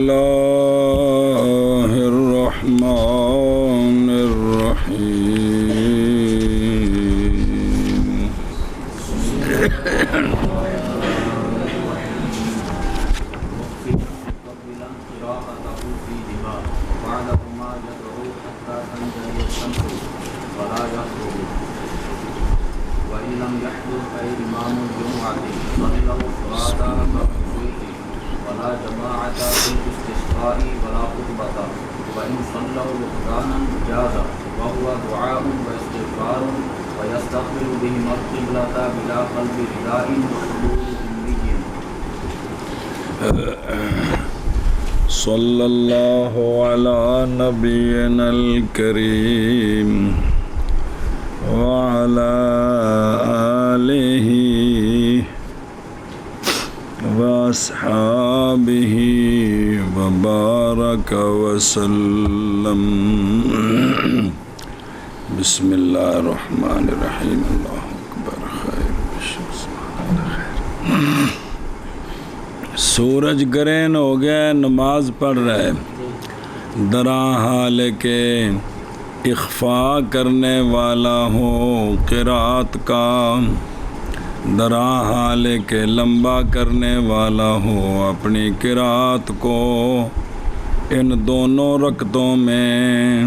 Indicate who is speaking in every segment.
Speaker 1: اللہ الرحمن الرحیم
Speaker 2: ولا جماعة في الاستسقاء ولا خطبة وإن صلوا ركعانا جاز وهو دعاء واستغفار ويستقبل بهما القبلة بلا قلب رداء وحضور ذمي.
Speaker 1: صلی اللہ علی نبینا الکریم وعلی آلہ وَأَصْحَابِهِ وَبَارَكَ وَسَلَّمَ. بسم اللہ الرحمن الرحیم. اللہ اکبر. خیر سورج گرین ہو گیا، نماز پڑھ رہے، درا حال کے اخفاء کرنے والا ہو قرات کا، درا حال کے لمبا کرنے والا ہو اپنی قرات کو. ان دونوں رکعتوں میں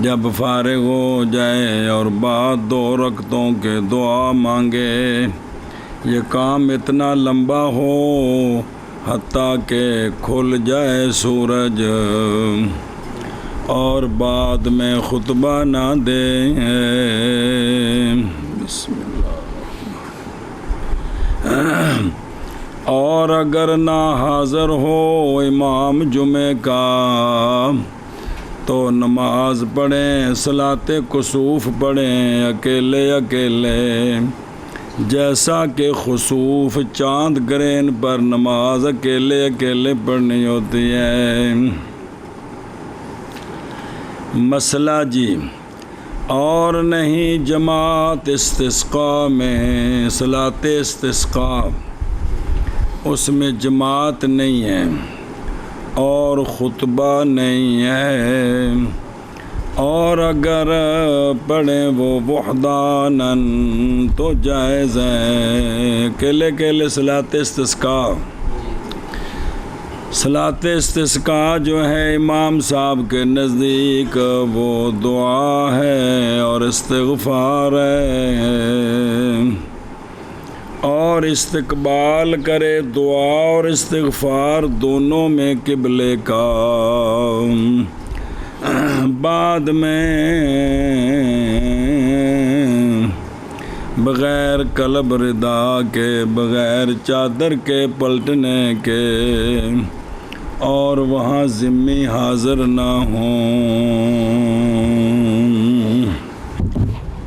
Speaker 1: جب فارغ ہو جائے اور بعد دو رکعتوں کے دعا مانگے، یہ کام اتنا لمبا ہو حتیٰ کہ کھل جائے سورج اور بعد میں خطبہ نہ دے. بسم اللہ. اور اگر نہ حاضر ہو امام جمعہ کا تو نماز پڑھیں، صلاۃ کسوف پڑھیں اکیلے اکیلے، جیسا کہ خسوف چاند گرین پر نماز اکیلے اکیلے پڑھنی ہوتی ہے. مسئلہ جی، اور نہیں جماعت استسقاء میں، صلاۃ استسقاء اس میں جماعت نہیں ہے اور خطبہ نہیں ہے، اور اگر پڑھیں وہ وحداناً تو جائز ہے. اکیلے اکیلے صلاۃ استسقاء، صلاۃ استسقاء جو ہے امام صاحب کے نزدیک وہ دعا ہے اور استغفار ہے، اور استقبال کرے دعا اور استغفار دونوں میں قبلے کا. بعد میں بغیر قلب ردا کے، بغیر چادر کے پلٹنے کے، اور وہاں ذمی حاضر نہ ہوں.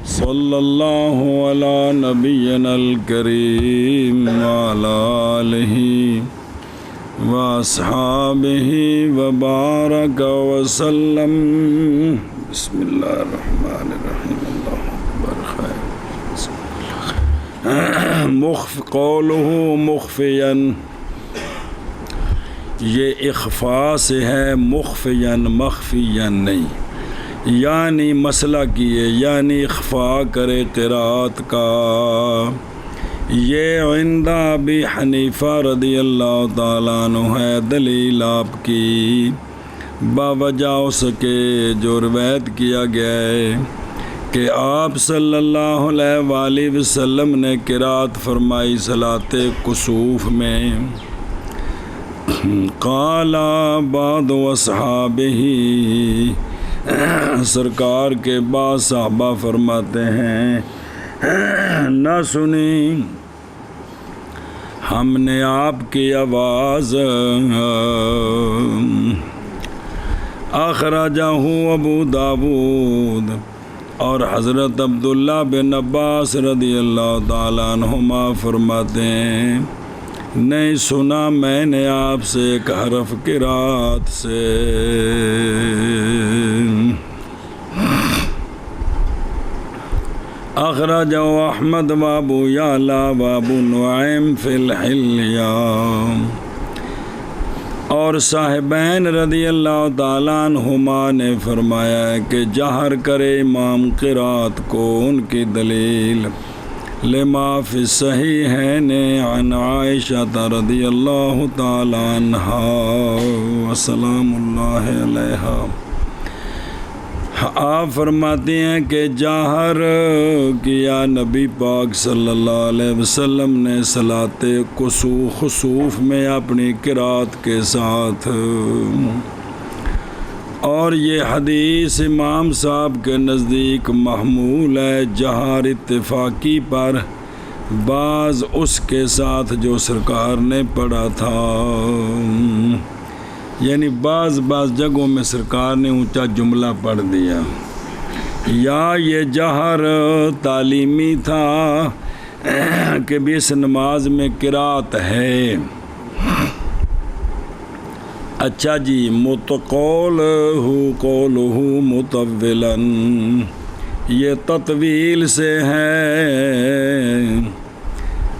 Speaker 1: صلی اللہ علی نبینا الکریم وعلی آلہ واصحابہ وبارک وسلم. بسم اللہ الرحمن الرحیم. اللہ اکبر. خیر. قولہ مخفیا، یہ اخفاء سے ہے، مخفیا مخفیا نہیں، یعنی مسئلہ کیے یعنی اخفاء کرے قرات کا. یہ عند ابی حنیفہ رضی اللہ تعالیٰ عنہ ہے دلیل آپ کی، باوجہ اس کے جو روایت کیا گیا ہے کہ آپ صلی اللہ علیہ وآلہ وسلم نے قرات فرمائی صلاۃ کسوف میں. قال بعض اصحابہ، سرکار کے بعض صحابہ فرماتے ہیں نہ سنی ہم نے آپ کی آواز. اخرجہ ابو داود، اور حضرت عبداللہ بن عباس رضی اللہ تعالیٰ عنہما فرماتے ہیں نہیں سنا میں نے آپ سے ایک حرف قرات سے. اخرجہ احمد وابو یعلا وابو نعیم فی الحلیہ. اور صاحبین رضی اللہ تعالیٰ عنہما نے فرمایا ہے کہ جہر کرے امام قرات کو، ان کی دلیل لما فی الصحیحین عن عائشہ رضی اللہ تعالیٰ عنہا وسلام اللہ علیہا، آپ فرماتے ہیں کہ جہر کیا نبی پاک صلی اللہ علیہ وسلم نے صلاۃ خسوف میں اپنی قرات کے ساتھ، اور یہ حدیث امام صاحب کے نزدیک محمول ہے جہر اتفاقی پر، بعض اس کے ساتھ جو سرکار نے پڑھا تھا، یعنی بعض جگہوں میں سرکار نے اونچا جملہ پڑھ دیا، یا یہ جہر تعلیمی تھا کہ بھی اس نماز میں قرات ہے۔ اچھا جی، قولہ مطولا، یہ تطویل سے ہے،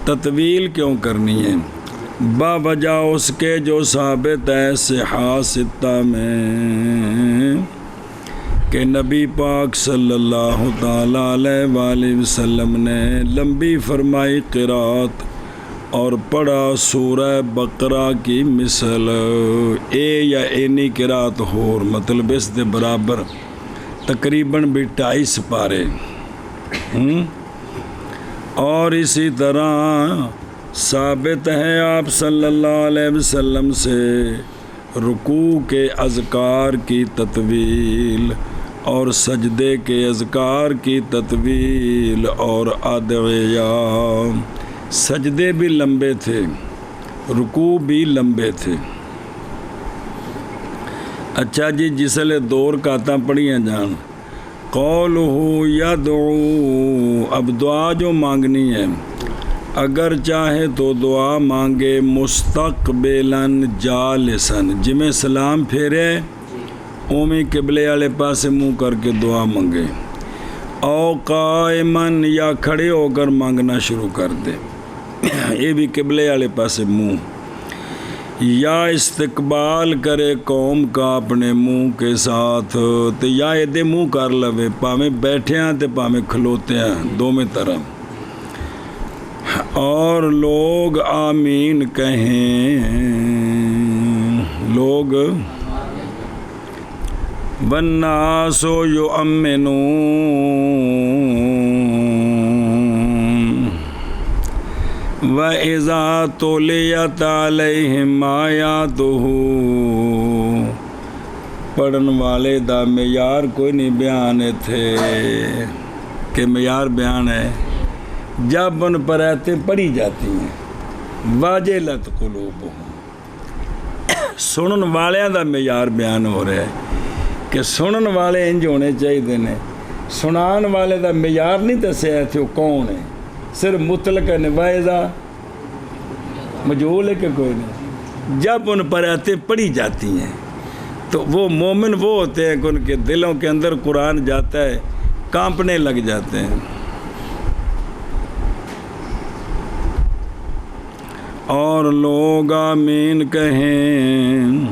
Speaker 1: تطویل کیوں کرنی ہے؟ با وجہ اس کے جو ثابت ہے صحاح ستہ میں کہ نبی پاک صلی اللہ تعالیٰ علیہ وآلہ وسلم نے لمبی فرمائی قرات اور پڑھا سورہ بقرہ کی مثل، اے یا اینی قرات ہور، مطلب اس دے برابر تقریباً بھی 2.5 پارے، اور اسی طرح ثابت ہے آپ صلی اللہ علیہ وسلم سے رکوع کے اذکار کی تطویل اور سجدے کے اذکار کی تطویل اور ادعیہ، سجدے بھی لمبے تھے، رکوع بھی لمبے تھے۔ اچھا جی، جس لئے 2 رکعتاں پڑھیاں جان، قولہ یدعو، اب دعا جو مانگنی ہے، اگر چاہے تو دعا مانگے مستقبلاً جالساً، جمیں سلام پھیرے اومی قبلے والے پاسے منہ کر کے دعا مانگے، او قائماً، یا کھڑے ہو کر مانگنا شروع کر دے، یہ بھی قبلے والے پاسے منہ، یا استقبال کرے قوم کا اپنے منہ کے ساتھ، تو یا ایدے منہ کر لوے، پاویں بیٹھے ہیں تے پاویں کھلوتے ہیں، دو میں طرح، اور لوگ آمین کہیں، لوگ والناس یؤمنون وَإِذَا تُلِيَتْ عَلَيْهِمْ آیاتُهُ، پڑھن والے دا معیار کوئی نہیں بیانے تھے کہ معیار بیان ہے، جب ان پر آیتیں پڑھی جاتی ہیں، واجلت قلوبہم، سنن والے دا معیار بیان ہو رہا ہے کہ سنن والے انج ہونے چاہیے نے، سنان والے دا معیار نہیں دسیا تھے وہ کون ہے، صرف مطلق نوائزہ مجہول ہے کہ کوئی نہیں، جب ان پر آیتیں پڑھی جاتی ہیں تو وہ مومن وہ ہوتے ہیں کہ ان کے دلوں کے اندر قرآن جاتا ہے، کانپنے لگ جاتے ہیں۔ اور لوگ آمین کہیں،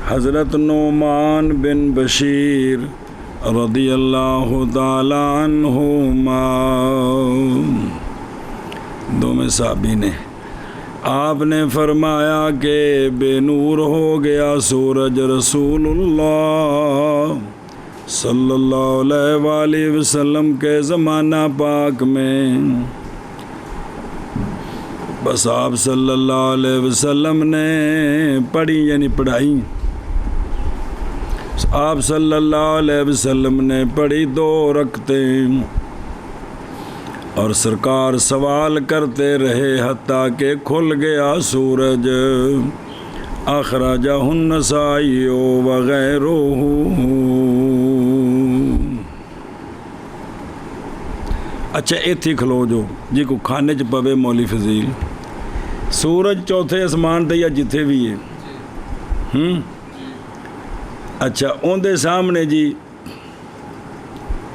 Speaker 1: حضرت نعمان بن بشیر رضی اللہ تعالیٰ عنہما، دو میں صحابی نے، آپ نے فرمایا کہ بے نور ہو گیا سورج رسول اللہ صلی اللہ علیہ وآلہ وسلم کے زمانہ پاک میں، بس آپ صلی اللہ علیہ وسلم نے پڑھی، یعنی پڑھائی، آپ صلی اللہ علیہ وسلم نے پڑھی 2 رکعتیں، اور سرکار سوال کرتے رہے حتیٰ کہ کھل گیا سورج، اخرجہ النسائی وغیرہ۔ اچھا ایتھی کھلو جو جی کو کھانے چ پوے مولی فضیل، سورج چوتھے آسمان تے یا جتھے بھی ہے، اچھا ان دے سامنے جی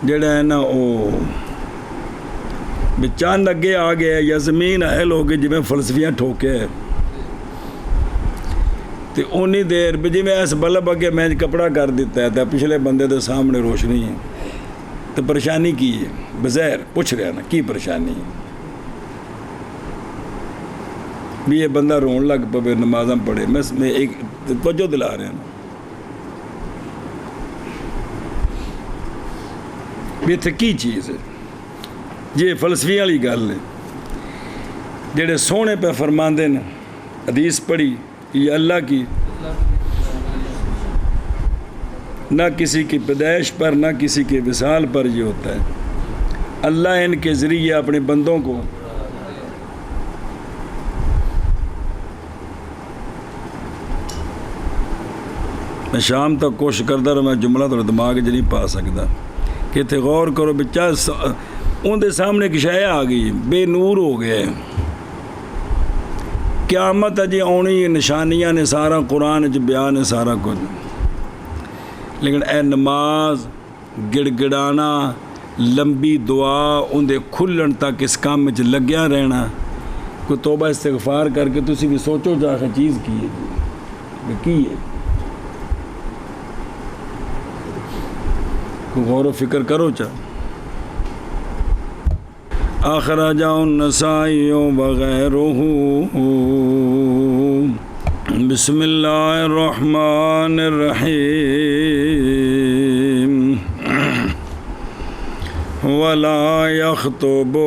Speaker 1: جڑا ہے نا وہ چاند اگے آ گیا یا زمین اہل ہو گئی، جی میں فلسفیاں ٹھوکے ہے، تو اونی دیر بھی جی میں اس بلب اگے میں کپڑا کر دیتا ہے تو پچھلے بندے دے سامنے روشنی ہے تو پریشانی کی ہے بظاہر پوچھ رہا نا کی پریشانی ہے بھی یہ بندہ رون لگ پے نمازاں پڑھے میں ایک توجہ دلا رہا ہوں بھی اتنے کی چیز ہے یہ فلسفی والی گل ہے جڑے سونے پہ فرماندے نے حدیث پڑھی یہ اللہ کی نہ کسی کی پیدائش پر نہ کسی کے وصال پر یہ ہوتا ہے اللہ ان کے ذریعے اپنے بندوں کو میں شام تک کوشش کرتا رہا میں جملہ تو دماغ چ نہیں پا سکتا کہ اتنے غور کرو بچہ ان دے سامنے ایک شے آ گئی بے نور ہو گئے قیامت اجی آنی نشانیاں نے سارا قرآن چ بیان ہے سارا کچھ لیکن اے نماز گڑ گڑانا لمبی دعا ان دے کھلن تک اس کام چ لگیا رہنا کوئی توبہ استغفار کر کے تسی بھی سوچو جا کے چیز کی ہے کوئی غور و فکر کرو چاہ اخرج النسائی وغیرہ بسم اللہ الرحمن الرحیم ولا یخطب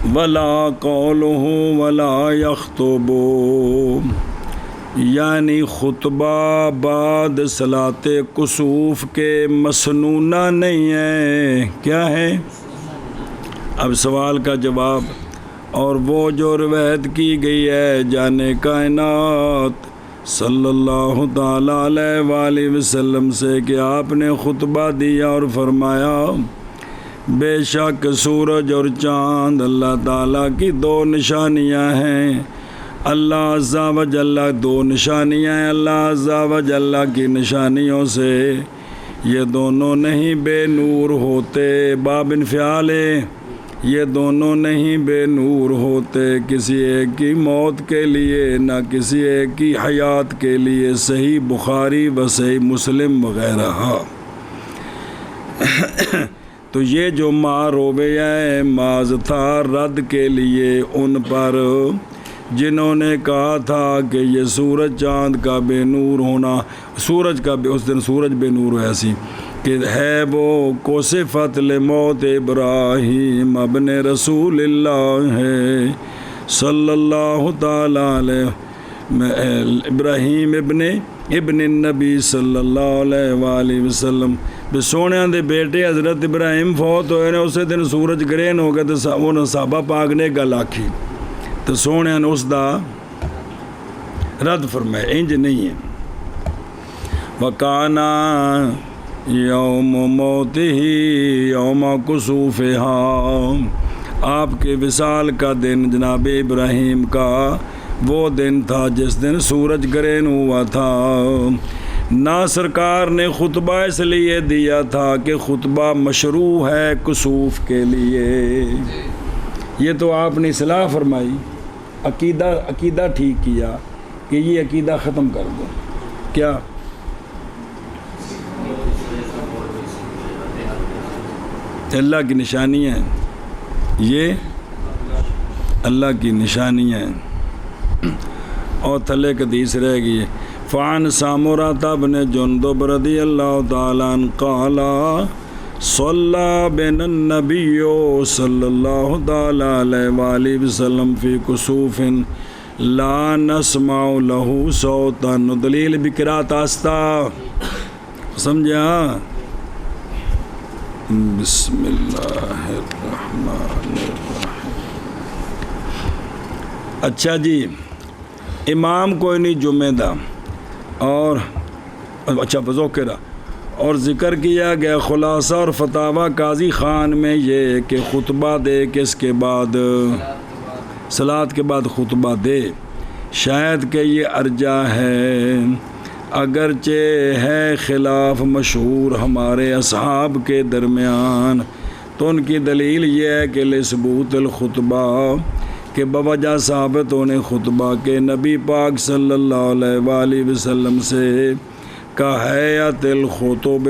Speaker 1: ولا قولہ ولا یخطب یعنی خطبہ بعد صلاۃ کسوف کے مسنونہ نہیں ہے کیا ہے اب سوال کا جواب اور وہ جو روایت کی گئی ہے جانے کائنات صلی اللہ تعالیٰ علیہ وآلہ وسلم سے کہ آپ نے خطبہ دیا اور فرمایا بے شک سورج اور چاند اللہ تعالیٰ کی دو نشانیاں ہیں اللہ عز و جل دو نشانیاں ہیں اللہ عز و جل کی نشانیوں سے یہ دونوں نہیں بے نور ہوتے باب انفعال یہ دونوں نہیں بے نور ہوتے کسی ایک کی موت کے لیے نہ کسی ایک کی حیات کے لیے صحیح بخاری و صحیح مسلم وغیرہ تو یہ جو ما روبیہ ماز تھا رد کے لیے ان پر جنہوں نے کہا تھا کہ یہ سورج چاند کا بے نور ہونا سورج کا اس دن سورج بے نور ہوا سی کہ ہے وہ کوسفت لموت ابراہیم ابن رسول اللہ ہے صلی اللہ تعالیٰ علیہ ابراہیم ابن النبی صلی اللہ علیہ وآلہ وسلم بھی سونے دے بیٹے حضرت ابراہیم فوت ہوئے نے اسی دن سورج گرہن ہو گئے تو وہ صحابہ پاک نے گل آکھی تو سونے نے اس دا رد فرمایا انج نہیں ہے وکانا یوم موتہ یوم کسوفہا آپ کے وصال کا دن جناب ابراہیم کا وہ دن تھا جس دن سورج گرہن ہوا تھا نہ سرکار نے خطبہ اس لیے دیا تھا کہ خطبہ مشروع ہے کسوف کے لیے یہ تو آپ نے اصلاح فرمائی عقیدہ ٹھیک کیا کہ یہ عقیدہ ختم کر دو کیا اللہ کی نشانی ہے یہ اللہ کی نشانی ہے اور تھلے حدیث رہ گئی فعن سامورۃ بن جندب رضی اللہ تعالیٰ عنہ قال صلی بنا النبی صلی اللہ تعالیٰ علیہ وآلہ وسلم فی کسوف لا نسمع له صوتا دلیل بقراءت آستہ سمجھا بسم اللہ الرحمن الرحیم اچھا جی امام کوئی نہیں جمعہ دا اور اچھا بذوقرہ اور ذکر کیا گیا خلاصہ اور فتاوی قاضی خان میں یہ کہ خطبہ دے کہ اس کے بعد صلاۃ کے بعد خطبہ دے شاید کہ یہ ارجح ہے اگرچہ ہے خلاف مشہور ہمارے اصحاب کے درمیان تو ان کی دلیل یہ ہے کہ لثبوت الخطبہ کہ بوجہ ثابت ہونے خطبہ کے نبی پاک صلی اللہ علیہ وآلہ وسلم سے کا حیات الخطب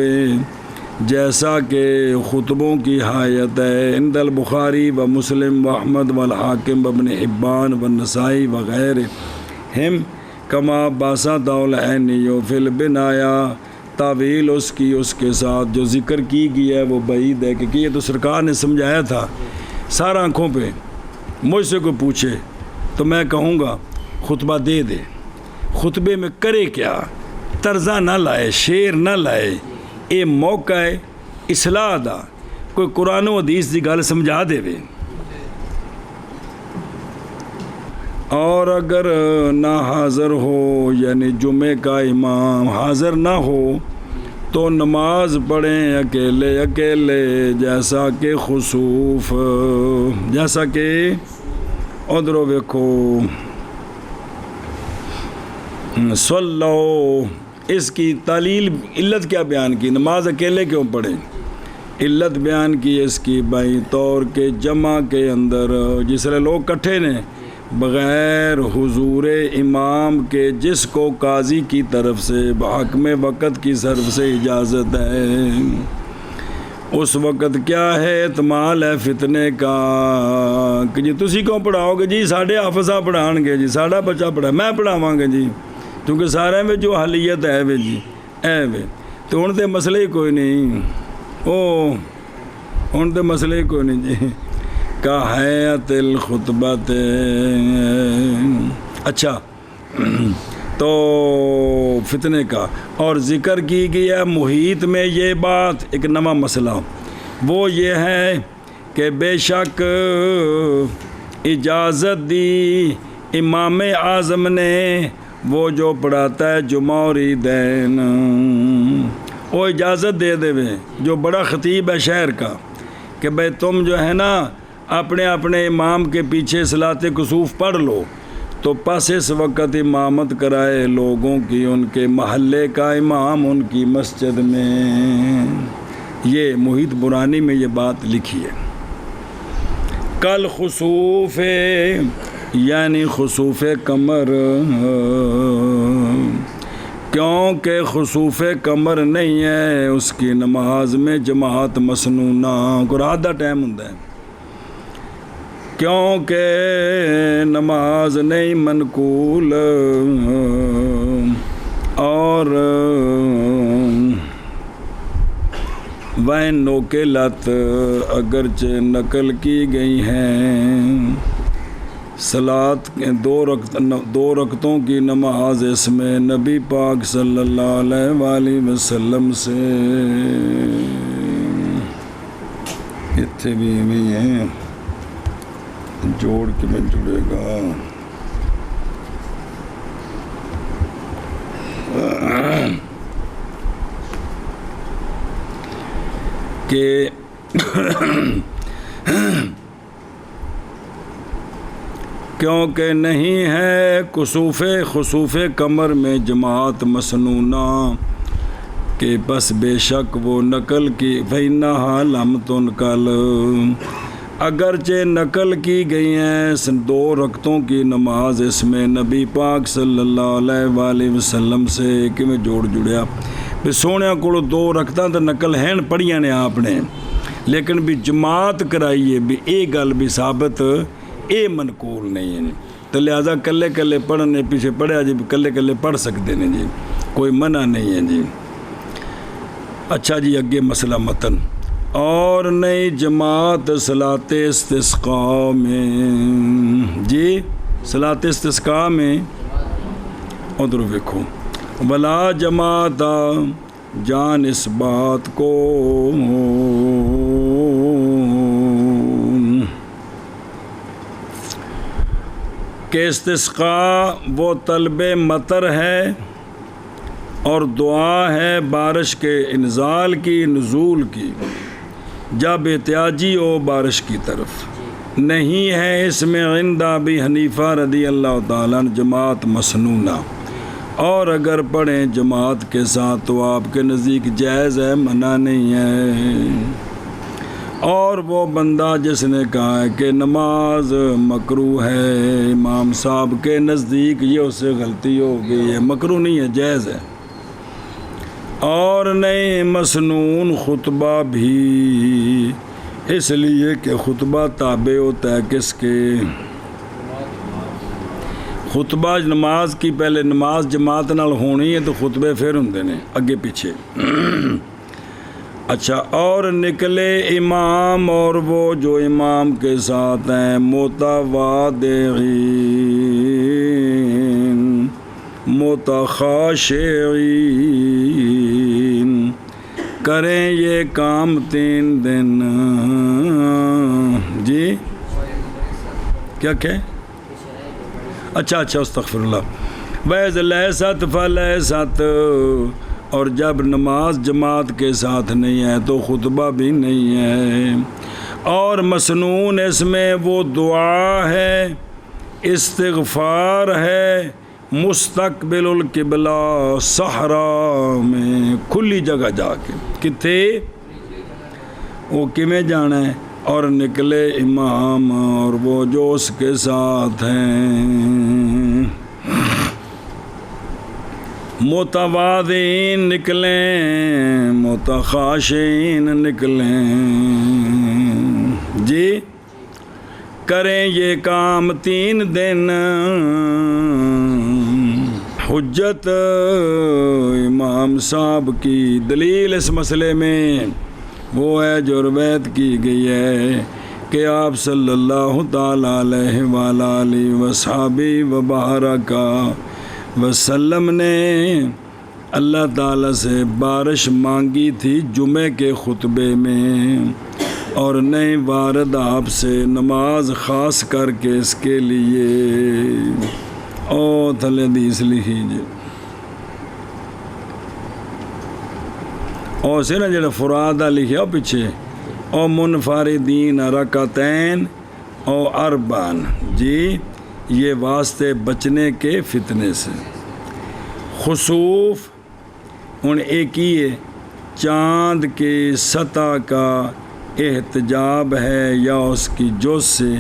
Speaker 1: جیسا کہ خطبوں کی حیت ہے عند البخاری و مسلم و احمد والحاکم وابن حبان والنسائی وغیرہم کما باسط العینی فی البنایا تعویل اس کی اس کے ساتھ جو ذکر کی گئی ہے وہ بعید ہے کہ یہ تو سرکار نے سمجھایا تھا سارا آنکھوں پہ. مجھ سے کوئی پوچھے تو میں کہوں گا خطبہ دے دے. خطبے میں کرے کیا؟ طرزہ نہ لائے، شعر نہ لائے. یہ موقع ہے اصلاح دا، کوئی قرآن و حدیث دی گل سمجھا دے وے. اور اگر نہ حاضر ہو یعنی جمعے کا امام حاضر نہ ہو تو نماز پڑھیں اکیلے اکیلے جیسا کہ خسوف، جیسا کہ ادھرو ویکھو صلو. اس کی تعلیل علت کیا بیان کی؟ نماز اکیلے کیوں پڑھیں؟ علت بیان کی اس کی بائیں طور کے جمع کے اندر جس طرح لوگ کٹھے نے بغیر حضور امام کے، جس کو قاضی کی طرف سے حاکم وقت کی طرف سے اجازت ہے. اس وقت کیا ہے احتمال ہے فتنے کا کہ جی تسی کیوں پڑھاؤ گے جی ساڈے حافظ پڑھان گے جی ساڈا بچہ پڑھا میں پڑھاواں گا جی کیونکہ سارے میں جو حلیت ہے وے جی اے وے. تو ہن تے مسئلہ ہی کوئی نہیں، ہن تے مسئلہ ہی کوئی نہیں جی کا حیات الخطبت. اچھا تو فتنے کا اور ذکر کی گئی ہے محیط میں یہ بات. ایک نواں مسئلہ وہ یہ ہے کہ بے شک اجازت دی امام اعظم نے، وہ جو پڑھاتا ہے جمعہ اور عیدین وہ اجازت دے دے جو بڑا خطیب ہے شہر کا کہ بھئی تم جو ہے نا اپنے اپنے امام کے پیچھے صلاۃ کسوف پڑھ لو. تو پس اس وقت امامت کرائے لوگوں کی ان کے محلے کا امام ان کی مسجد میں. یہ محیط برانی میں یہ بات لکھی ہے. کل خسوف یعنی خسوف قمر، کیونکہ خسوف قمر نہیں ہے اس کی نماز میں جماعت مسنونہ کو رات دا ٹائم ہوندا ہے، کیونکہ نماز نہیں منقول اور وین نوکلت اگرچہ نقل کی گئی ہیں صلاۃ دو رکعتوں کی نماز اس میں نبی پاک صلی اللہ علیہ وآلہ وسلم سے. اتنے بھی ہیں جوڑ کے میں جڑے گا کہ کیونکہ نہیں ہے خسوف قمر میں جماعت مسنونہ کہ بس بے شک وہ نقل کی فَإِنَّهَا لَمْ تُنْقَلْ اگرچہ نقل کی گئی ہیں 2 رکعتوں کی نماز اس میں نبی پاک صلی اللہ علیہ وآلہ وسلم سے کہ میں جوڑ جڑیا بھی سونے کو 2 رکعتاں تو نقل ہیں پڑھیاں نے آپ نے لیکن بھی جماعت کرائیے بھی یہ گل بھی ثابت اے منقول نہیں ہے. تو لہذا کلے کلے پڑھنے پیچھے پڑھیا جی کلے کلے پڑھ سکتے ہیں جی کوئی منع نہیں ہے جی. اچھا جی اگے مسئلہ متن اور نئی جماعت صلاۃ استسقاء میں جی صلاۃ استسقاء میں ادھر دیکھو ولا جماعت جان اس بات کو کہ استسقاء وہ طلب مطر ہے اور دعا ہے بارش کے انزال کی نزول کی جب احتیاجی ہو بارش کی طرف. نہیں ہے اس میں عند ابی حنیفہ رضی اللہ تعالیٰ عنہ جماعت مسنونہ اور اگر پڑھیں جماعت کے ساتھ تو آپ کے نزدیک جائز ہے منع نہیں ہے. اور وہ بندہ جس نے کہا ہے کہ نماز مکروہ ہے، امام صاحب کے نزدیک یہ اس سے غلطی ہو گئی ہے، مکروہ نہیں ہے، جائز ہے۔ اور نہیں مسنون خطبہ بھی، اس لیے کہ خطبہ تابع ہوتا ہے کس کے؟ خطبہ نماز کی پہلے نماز جماعت نال ہونی ہے تو خطبے پھر ہوندے نے اگے پیچھے۔ اچھا، اور نکلے امام اور وہ جو امام کے ساتھ ہیں متواضعین متخاشعین، کریں یہ کام 3 دن۔ جی کیا کہ اچھا استغفر اللہ۔ ویز لیست فلیست، اور جب نماز جماعت کے ساتھ نہیں ہے تو خطبہ بھی نہیں ہے۔ اور مسنون اس میں وہ دعا ہے، استغفار ہے، مستقبل القبلہ، صحرا میں کھلی جگہ جا کے، کتے وہ کمیں جانا ہے، اور نکلے امام اور وہ جو اس کے ساتھ ہیں متواضعین نکلیں، متخاشعین نکلیں، جی کریں یہ کام 3 دن۔ حجت امام صاحب کی دلیل اس مسئلے میں وہ ہے جو روایت کی گئی ہے کہ آپ صلی اللہ تعالیٰ علیہ وآلہ وصحبہ وبارک وسلم نے اللہ تعالیٰ سے بارش مانگی تھی جمعے کے خطبے میں، اور نئی وارد آپ سے نماز خاص کر کے اس کے لیے۔ او تھلے حدیث لکھیجیے، اور سے نا جڑا فرادہ لکھیا پیچھے، او منفردین رکعتین او اربعن، جی یہ واسطے بچنے کے فتنے سے۔ خسوف ان ایک ہی ہے، چاند کی سطح کا احتجاب ہے یا اس کی جز سے،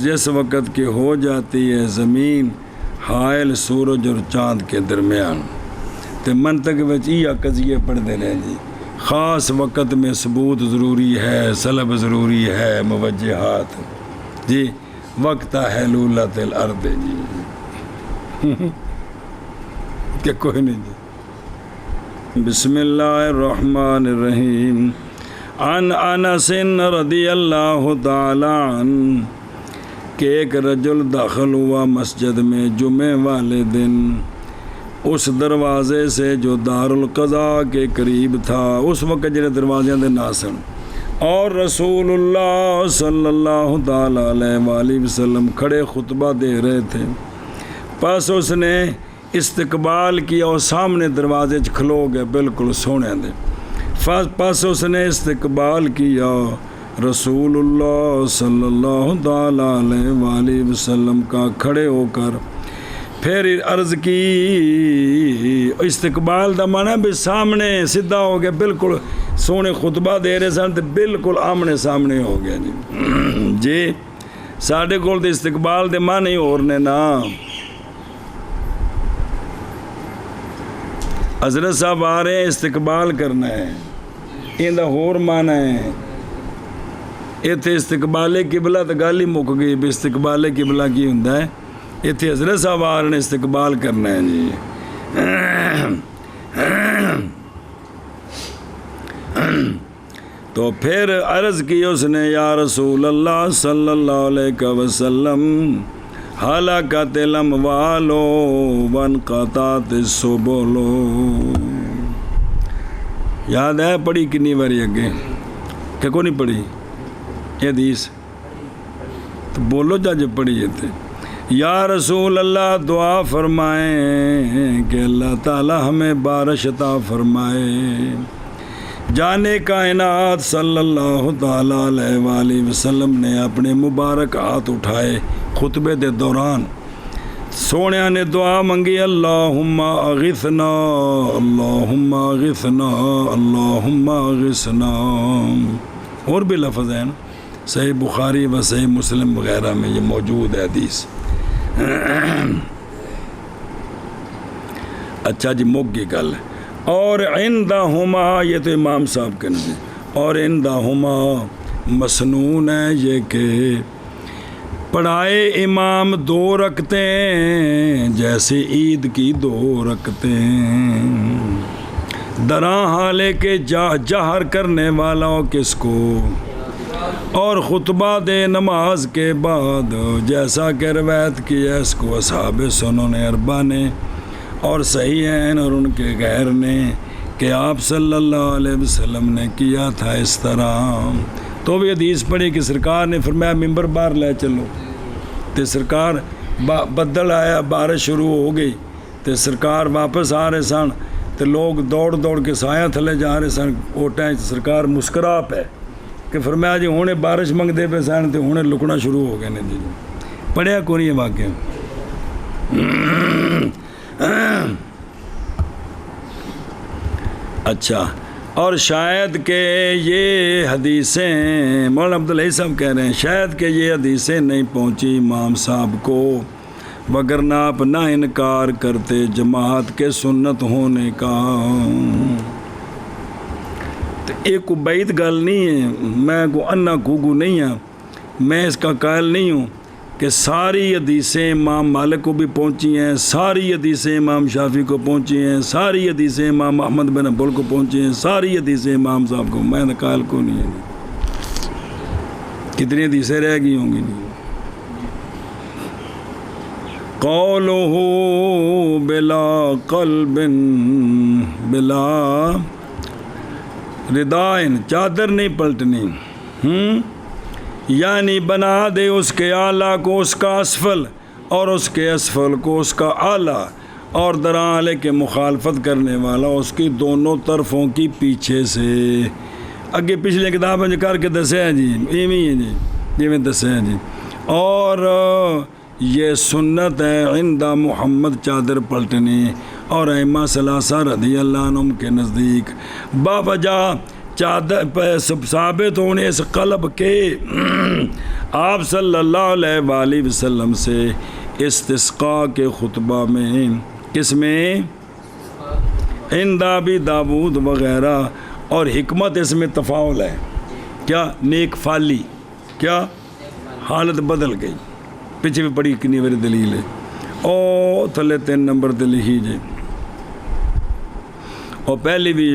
Speaker 1: جس وقت کے ہو جاتی ہے زمین حائل سورج اور چاند کے درمیان۔ تو منطق وچ یہ قضیے پڑھتے رہے جی، خاص وقت میں ثبوت ضروری ہے، سلب ضروری ہے، موجہات جی، وقت حلولت الارض جی کہ کوئی نہیں جی۔ بسم اللہ الرحمن الرحیم۔ عن انس رضی اللہ تعالی عنہ کہ ایک رجل داخل ہوا مسجد میں جمعے والے دن اس دروازے سے جو دارالقضاء کے قریب تھا، اس وقت جڑے دروازے دے نا سن، اور رسول اللہ صلی اللہ تعالی علیہ وآلہ وسلم کھڑے خطبہ دے رہے تھے۔ پس اس نے استقبال کیا اور سامنے دروازے کھلو گئے بالکل سونے دے۔ پس اس نے استقبال کیا رسول اللہ صلی اللہ تعالی علیہ وآلہ وسلم کا کھڑے ہو کر، پھر عرض کی، استقبال دا معنی بھی سامنے سیدھا ہو گیا، بالکل سونے خطبہ دے رہے سن تو بالکل آمنے سامنے ہو گیا جی۔ جی ساڈے کول تے استقبال دے معنی اور نے نا، حضرت صاحب آ رہے ہیں استقبال کرنا ہے، ان دا ہور معنی ہے۔ ایتھے استقبال قبلہ تو گل ہی مک گئی بھی استقبال قبلہ کی ہوندا ہے، ایتھے حضرت صاحب آ رہے ہیں استقبال کرنا ہے جی۔ تو پھر عرض کی اس نے، یا رسول اللہ صلی اللہ علیہ وسلم، ہلاکت الاموال وانقطعت السبل۔ یاد ہے پڑھی کنی باری اگے کہ کو نہیں پڑھی یہ حدیث؟ تو بولو جا جو پڑھی یہ تھے۔ یا رسول اللہ دعا فرمائیں کہ اللہ تعالی ہمیں بارش عطا فرمائے۔ جانے کائنات صلی اللہ تعالیٰ علیہ وآلہ وسلم نے اپنے مبارک ہاتھ اٹھائے خطبے دے دوران، سونے نے دعا منگی، اللہم اغثنا اللہم اغثنا اللہم اغثنا۔ اور بھی لفظ ہیں نا، صحیح بخاری و صحیح مسلم وغیرہ میں یہ موجود ہے حدیث۔ اچھا جی، مک کی گل ہے۔ اور عندہما، یہ تو امام صاحب کے نزدیک، اور عندہما مسنون ہے یہ کہ پڑھائے امام 2 رکعتیں جیسے عید کی 2 رکعتیں، دراں حالے کے جہر کرنے والا کس کو، اور خطبہ دے نماز کے بعد، جیسا کہ روایت کی ہے اس کو اصحاب سنن 4 نے اور صحیحین اور ان کے غیر نے کہ آپ صلی اللہ علیہ وسلم نے کیا تھا اس طرح۔ تو بھی حدیث پڑھی کہ سرکار نے فرمایا ممبر باہر لے چلو، تو سرکار بدل آیا، بارش شروع ہو گئی، تو سرکار واپس آ رہے سن، تو لوگ دوڑ دوڑ کے سایہ تھلے جا رہے سن، وہ ٹائم سرکار مسکرا پہ کہ فرمایا جی ہونے بارش منگتے پہ سن تو ہونے لکنا شروع ہو گئے نے جی۔ پڑھیا کو نہیں ہے واقعہ۔ اچھا، اور شاید کہ یہ حدیثیں، مولانا عبداللہ صاحب کہہ رہے ہیں شاید کہ یہ حدیثیں نہیں پہنچی امام صاحب کو، وگرنہ آپ نہ انکار کرتے جماعت کے سنت ہونے کا۔ تو ایک بعید گل نہیں ہے، میں کو انا گوگو نہیں ہوں، میں اس کا قائل نہیں ہوں کہ ساری حدیثیں امام مالک کو بھی پہنچی ہیں، ساری حدیثیں امام شافعی کو پہنچی ہیں، ساری حدیثیں امام احمد بن حنبل کو پہنچی ہیں، ساری حدیثیں امام صاحب کو، میں قائل کو نہیں ہے۔ کتنی حدیثیں رہ گئی ہوں گی؟ قولہ بلا قلب بلا ردائن، چادر نہیں پلٹنی، یعنی بنا دے اس کے اعلیٰ کو اس کا اسفل اور اس کے اسفل کو اس کا اعلیٰ، اور دراں علیہ کے مخالفت کرنے والا اس کی دونوں طرفوں کی پیچھے سے۔ اگے پچھلے کتاب میں کر کے دسے ہیں جی، ایویں ہے جی، جی میں دسے ہیں جی۔ اور یہ سنت ہے عند محمد چادر پلٹنی، اور ائمہ ثلاثہ رضی اللہ عنہم کے نزدیک باوجہ چادر ثابت ہونے اس قلب کے آپ صلی اللہ علیہ وآلہ وسلم سے استسقاء کے خطبہ میں، کس میں؟ عند ابی داود وغیرہ، اور حکمت اس میں تفاعل ہے، کیا؟ نیک فالی، کیا؟ حالت بدل گئی، پیچھے بھی پڑی کنی بڑی دلیل ہے، او تھلے 3 نمبر تے لکھی جی، اور پہلی بھی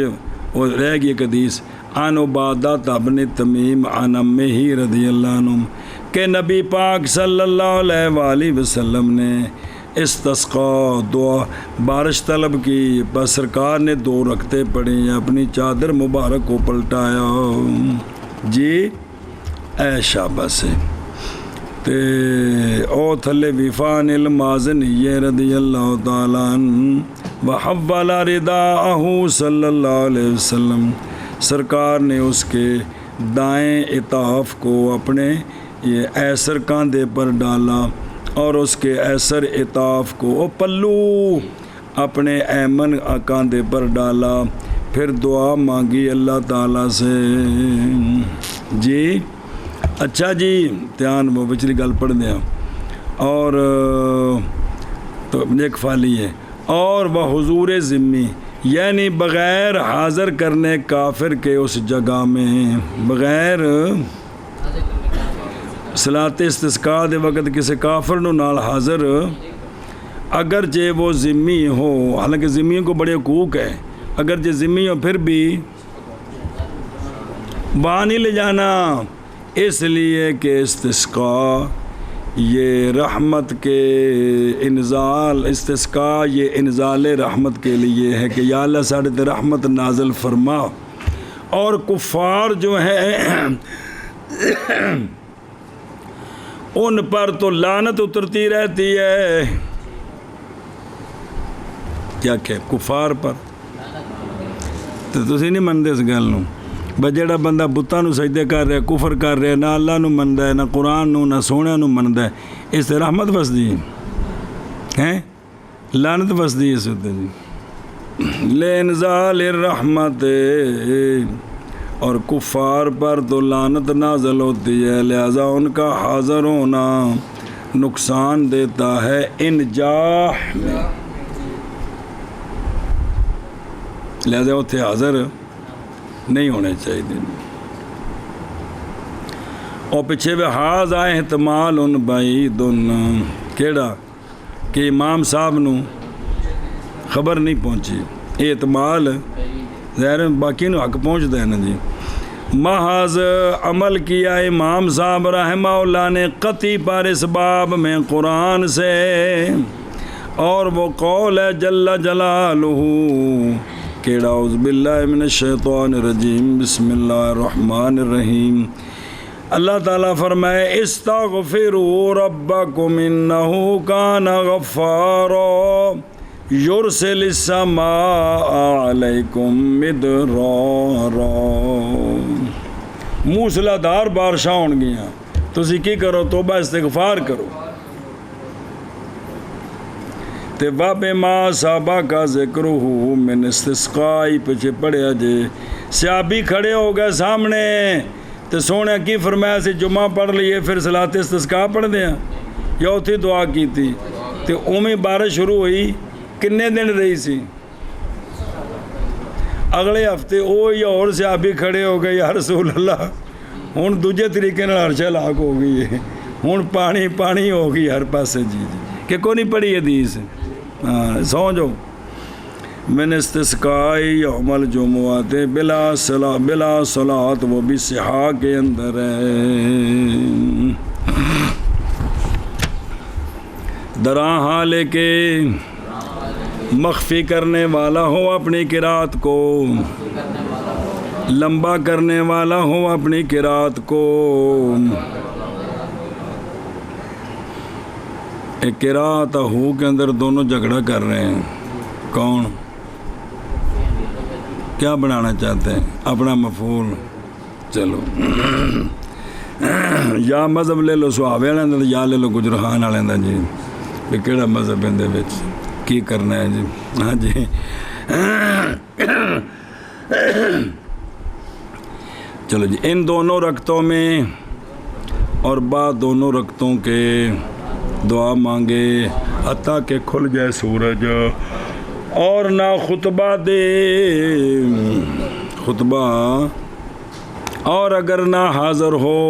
Speaker 1: وہ رہ گئی ایک حدیث عن عبادہ بن تمیم عن امہ رضی اللہ عنہ کہ نبی پاک صلی اللہ علیہ وآلہ وسلم نے استسقاء دعا بارش طلب کی، بس سرکار نے 2 رکعتیں پڑھی، اپنی چادر مبارک کو پلٹایا جی، اے شاباش سے تے او تھلے وفان المازنی رضی اللہ تعالیٰ عنہ وحول رداءہ صلی اللہ علیہ وسلم، سرکار نے اس کے دائیں اطاف کو اپنے یہ ایسر کاندھے پر ڈالا، اور اس کے ایسر اطاف کو پلو اپنے ایمن کاندھے پر ڈالا، پھر دعا مانگی اللہ تعالیٰ سے جی۔ اچھا جی، دھیان وہ پچھلی گل پڑھ دیا، اور تو نیک فالی ہے، اور وہ حضور ذمی، یعنی بغیر حاضر کرنے کافر کے اس جگہ میں، بغیر صلاۃ استسقاء دے وقت کسی کافر نو نال حاضر، اگرچہ وہ ذمی ہو، حالانکہ ذمیوں کو بڑے حقوق ہے، اگرچہ ذمی ہو پھر بھی وہاں نہیں لے جانا، اس لیے کہ استسقاء یہ رحمت کے انزال، استسقاء یہ انزال رحمت کے لیے ہے کہ یا اللہ ساڑھے تے رحمت نازل فرما، اور کفار جو ہیں ان پر تو لعنت اترتی رہتی ہے، کیا کہ کفار پر تو تسی نہیں مندے اس گل نو، بس جڑا بندہ بتاں نو سجدے کر رہا ہے، کفر کر رہا ہے، نہ اللہ نو مندا ہے، نہ قرآن نو، نہ سونے نو مندا ہے، اس سے رحمت وسدی ہے، لعنت وسدی اس تے جی۔ لِانزال الرحمت اور کفار پر تو لعنت نازل ہوتی ہے، لہذا ان کا حاضر ہونا نقصان دیتا ہے انجاح میں، لہذا اتنے حاضر نہیں ہونے چاہیے۔ اور پیچھے بھی حاض آئے احتمال ان بعید کیڑا کہ امام صاحب نو خبر نہیں پہنچی، احتمال ظاہر باقی نو حق پہنچتا ہے نا جی۔ محض عمل کیا امام صاحب رحمہ اللہ نے قطعی پر اس باب میں قرآن سے، اور وہ قول ہے جل جلالہ کیڑا اعوذ باللہ من الشیطان الرجیم بسم اللہ الرحمن الرحیم۔ اللہ تعالیٰ فرمائے استغفروا ربکم انہ کان غفارا یرسل السماء علیکم مدرارا۔ موسلادھار بارشاں ہون گیاں، تسی کی کرو؟ توبہ استغفار کرو۔ تے وَبِمَا سَبَقَ ذِكْرُهُ مِنْ اسْتِسْقَاءِ پیچھے پڑھیا جے، صحابی کھڑے ہو گئے سامنے تے سونے کی فرمایا سے جمعہ پڑھ لیے پھر صلاۃ استسقاء پڑھ دیا یا اتھی دعا کی تھی تے اومی بارش شروع ہوئی، کنے دن رہی سی؟ اگلے ہفتے او یا اور صحابی کھڑے ہو گئے یا رسول اللہ ہن دوجے طریقے نال ہر شے لاک ہو گئی ہے، ہن پانی پانی ہو گئی ہر پاسے۔ جی کہ کوئی نہیں پڑھی حدیث؟ سو جو من استسقاء یوم الجمعہ بلا صلاۃ، وہ بھی صحا کے اندر ہے۔ دراں حالے کے مخفی کرنے والا ہو اپنی قرات کو، لمبا کرنے والا ہو اپنی قرات کو۔ ایک قرات ہو کے اندر دونوں جھگڑا کر رہے ہیں، کون کیا بنانا چاہتے ہیں؟ اپنا مفعول۔ چلو یا مذہب لے لو سہاوے والے دا، یا لے لو گجر خان والے دا جی، کہ کہڑا مذہب اندے وچ کی کرنا ہے جی۔ ہاں جی چلو جی، ان دونوں رکعتوں میں اور بعد دونوں رکعتوں کے دعا مانگے حتیٰ کہ کھل جائے سورج، اور نہ خطبہ دے خطبہ، اور اگر نہ حاضر ہو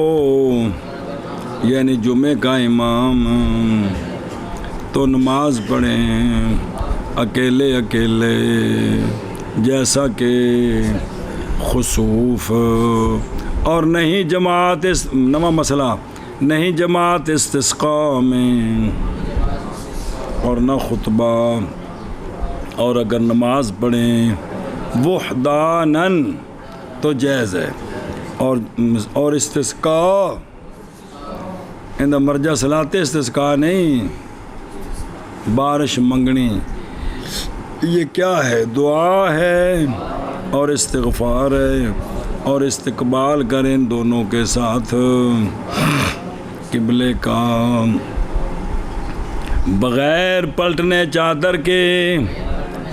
Speaker 1: یعنی جمعے کا امام تو نماز پڑھیں اکیلے اکیلے، جیسا کہ خسوف، اور نہیں جماعت، نواں مسئلہ نہیں جماعت استسقاء میں، اور نہ خطبہ، اور اگر نماز پڑھیں وحداناً تو جائز ہے، اور استسقاء اندہ مرجع صلاۃ استسقاء نہیں، بارش منگنی، یہ کیا ہے؟ دعا ہے اور استغفار ہے، اور استقبال کریں دونوں کے ساتھ قبلے کا، بغیر پلٹنے چادر کے،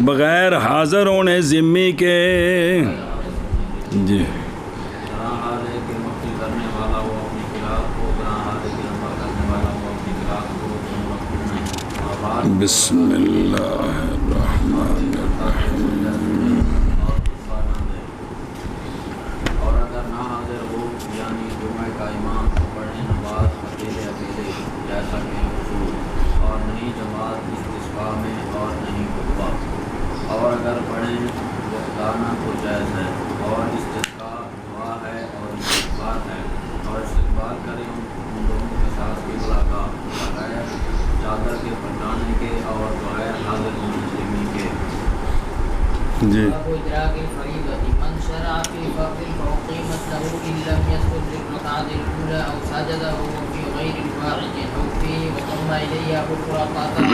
Speaker 1: بغیر حاضر ہونے ذمی کے۔ جی بسم اللہ الرحمن الرحیم۔
Speaker 2: اور اگر نہ حاضر ہو یعنی جمعہ کا امام پڑھنے نماز اکیلے اکیلے جیسا کہ خشوع، اور نہیں جماعت استسقاء میں، اور نہیں خطبہ، اور اگر پڑھیں وحدانہ تو جائز ہے، اور استسقاء دعا ہے اور استغفار ہے، اور استقبال کریں ان دونوں کے ساتھ قبلہ کا، بغیر چادر کے پلٹانے کے اور بغیر حاضر ہونے ذمی کے۔
Speaker 1: جی
Speaker 3: إدراك الفريضة من شرع في فرض فأقيمت له إن لم يسجد للركعة الأولى أو سجد وهو في غير الواعج أو فيه وضم إليها أخرى قاطع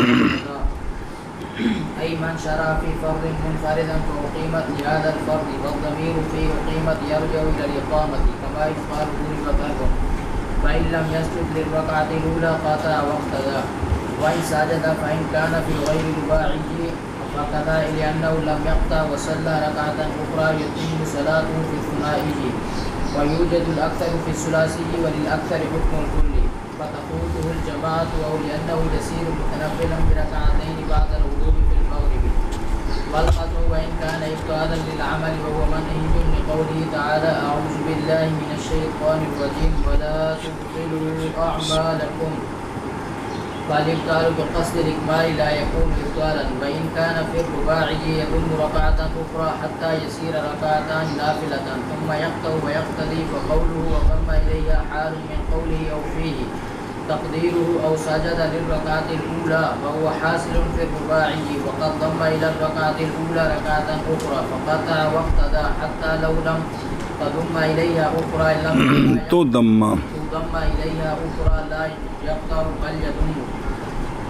Speaker 3: أي من شرع في فرض منفردا فأقيمت لهذا الفرض والضمير فيه أقيمت يرجع إلى الإقامة كما يقال ضرب تركه، فإن لم يسجد للركعة الأولى قاطع واقتدى، وإن سجد فإن كان في غير الواعج وكذا لأنه لم يقطع وصلى ركعة أخرى يتم صلاته في الثنائي ويوجد الأكثر في الثلاثي وللأكثر حكم الكل فتفوته الجماعة أو لأنه يسير متنفلا بركعتين بعد الغروب في المغرب والقطع وإن كان إبطالا للعمل وهو منهي لقوله تعالى أعوذ بالله من الشيطان الرجيم ولا تبطلوا أعمالكم فالإبطال بقصد الإكمال لا يكون إبطالا وإن كان في الرباعي يضم ركعة أخرى حتى يصير ركعتان نافلة ثم يقطع ويقتدي فقوله وضم إليها حال من قوله أو فيه تقديره أو سجد للركعة الأولى وهو حاصل في الرباعي وقد ضم إلى الركعة الأولى ركعة أخرى فقطع واقتدى حتى لو لم تضم إليها أخرى لم تضم إليها أخرى لا يقطع بل يضم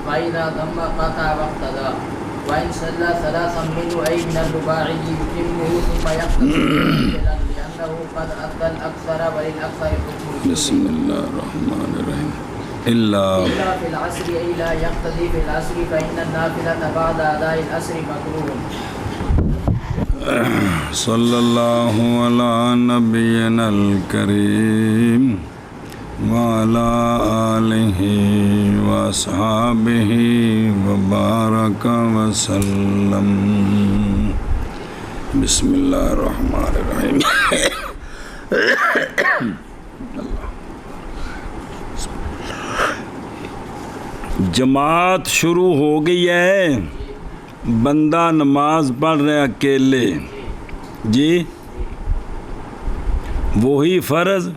Speaker 3: فإذا ضم قطع واقتدى وإن صلى ثلاثا منه أي من الرباعي يتمه ثم يقتدي لأنه قد أدى الأكثر وللأكثر حكم
Speaker 1: بسم الله الرحمن الرحيم إلا
Speaker 3: في العصر أي لا يقتدي في العصر فإن النافلة بعد أداء العصر مكروه
Speaker 1: صلی اللہ علی نبینا الکریم وعلی آلہ واصحابہ وبارک وسلم بسم اللہ الرحمن الرحیم جماعت شروع ہو گئی ہے بندہ نماز پڑھ رہے اکیلے جی وہی فرض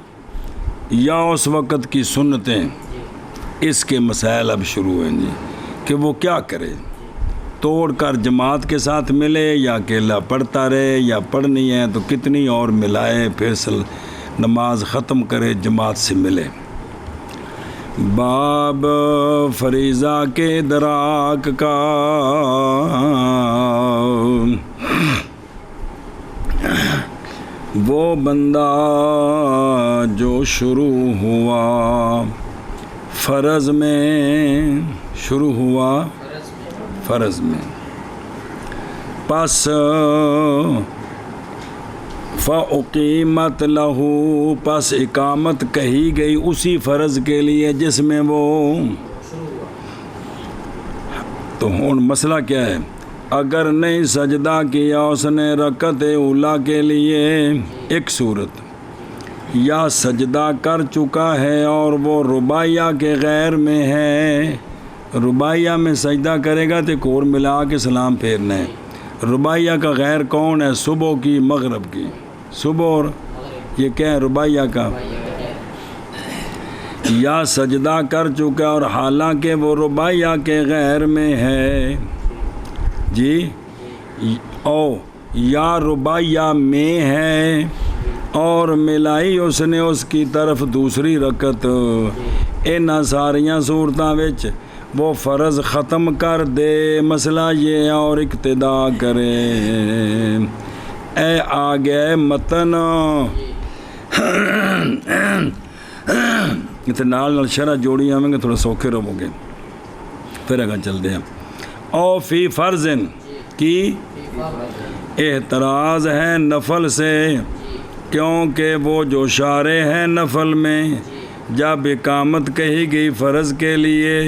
Speaker 1: یا اس وقت کی سنتیں اس کے مسائل اب شروع ہیں جی کہ وہ کیا کرے توڑ کر جماعت کے ساتھ ملے یا اکیلا پڑھتا رہے یا پڑھنی ہے تو کتنی اور ملائے پھر نماز ختم کرے جماعت سے ملے باب فریضہ کے دراک کا وہ بندہ جو شروع ہوا فرض میں پس فَأُقِیمَتْ لَهُ پس اقامت کہی گئی اسی فرض کے لیے جس میں وہ تو ہون مسئلہ کیا ہے اگر نہیں سجدہ کیا اس نے رکعت اولا کے لیے ایک صورت یا سجدہ کر چکا ہے اور وہ رباعیہ کے غیر میں ہے رباعیہ میں سجدہ کرے گا تو ایک اور ملا کے سلام پھیرنا ہے رباعیہ کا غیر کون ہے صبح کی مغرب کی صبح اور یہ کیا ہے رباعیہ کا یا سجدہ کر چکا اور حالانکہ وہ رباعیہ کے غیر میں ہے جی او یا رباعیہ میں ہے اور ملائی اس نے اس کی طرف دوسری رکعت ان ساریاں صورتاں وچ وہ فرض ختم کر دے مسئلہ یہ اور اقتدا کرے اے آگے متن نال شرح جوڑی آویں گے تھوڑا سوکھے رہو گے پھر اگر چلتے ہیں او فی فرض کی احتراز ہے نفل سے کیونکہ وہ جو شارع ہے نفل میں جب اقامت کہی گئی فرض کے لیے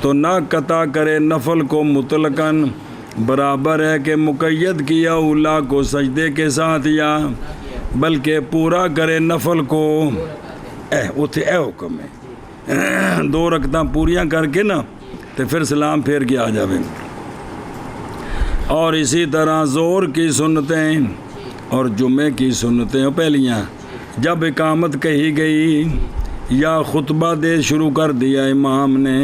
Speaker 1: تو نہ قطع کرے نفل کو مطلقاً برابر ہے کہ مقید کیا اولا کو سجدے کے ساتھ یا بلکہ پورا کرے نفل کو اتھے حکم ہے دو رکعتاں پوریاں کر کے نا تو پھر سلام پھیر کے آ جاوے اور اسی طرح زور کی سنتیں اور جمعے کی سنتیں پہلیاں جب اقامت کہی گئی یا خطبہ دے شروع کر دیا امام نے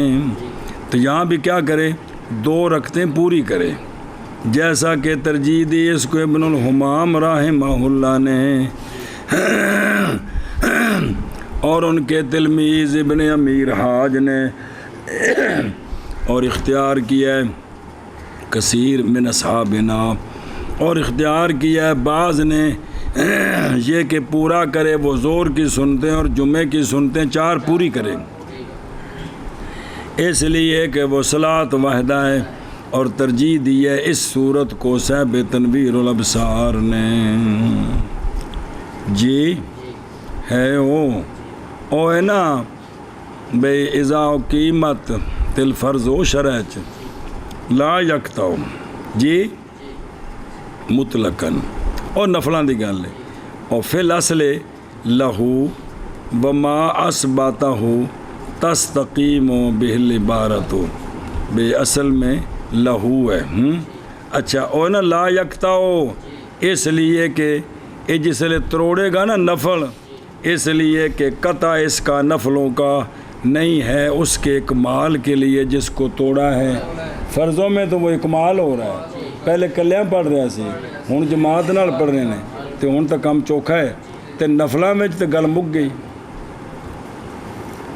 Speaker 1: تو یہاں بھی کیا کرے دو رکعتیں پوری کرے جیسا کہ ترجیح دی اس کو ابن الحمام رحمہ اللہ نے اور ان کے تلمیذ ابن امیر حاج نے اور اختیار کیا ہے کثیر من اصحابنا اور اختیار کیا ہے بعض نے یہ کہ پورا کرے وہ زور کی سنتیں اور جمعے کی سنتیں 4 پوری کرے اس لیے کہ وہ صلاۃ واحدہ ہے اور ترجیح دی ہے اس صورت کو صاحب تنویر الابصار نے. جی ہے او ہے نا بے اذا قیمت تل فرض و شرع لا یکتاؤ جی مطلقاً اور نفلاں دی گل ہے. اور فی الاصل لہو وما اثباتہ تستقیم بہ العبارت بے اصل میں لہو ہے. اچھا اور نا لا یکتاؤ اس لیے کہ یہ جس لئے تروڑے گا نا نفل اس لیے کہ قطع اس کا نفلوں کا نہیں ہے اس کے اکمال کے لیے جس کو توڑا ہے. فرضوں میں تو وہ اکمال ہو رہا ہے. پہلے کلیاں پڑھ رہا سی ہوں جماعت نال پڑھ رہے ہیں تو ہوں تو کم چوکھا ہے تو نفلاں میں تو گل مک گئی.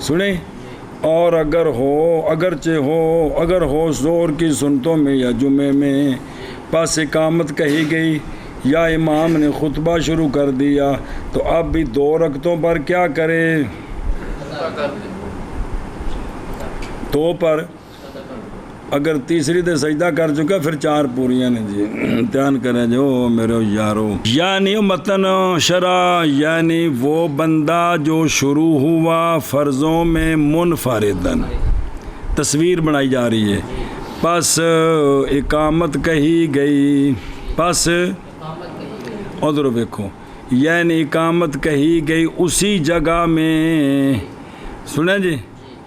Speaker 1: سنیں اور اگر ہو زور کی سنتوں میں یا جمعے میں پس اقامت کہی گئی یا امام نے خطبہ شروع کر دیا تو اب بھی 2 رکعتوں پر کیا کرے؟ تو پر اگر تیسری تے سجدہ کر چکا پھر 4 پوریاں نے. جی دھیان کریں جو میرے یارو. یعنی متن شرع یعنی وہ بندہ جو شروع ہوا فرضوں میں منفردن تصویر بنائی جا رہی ہے پس اقامت کہی گئی پس ادھر دیکھو یعنی اقامت کہی گئی اسی جگہ میں. سنیں جی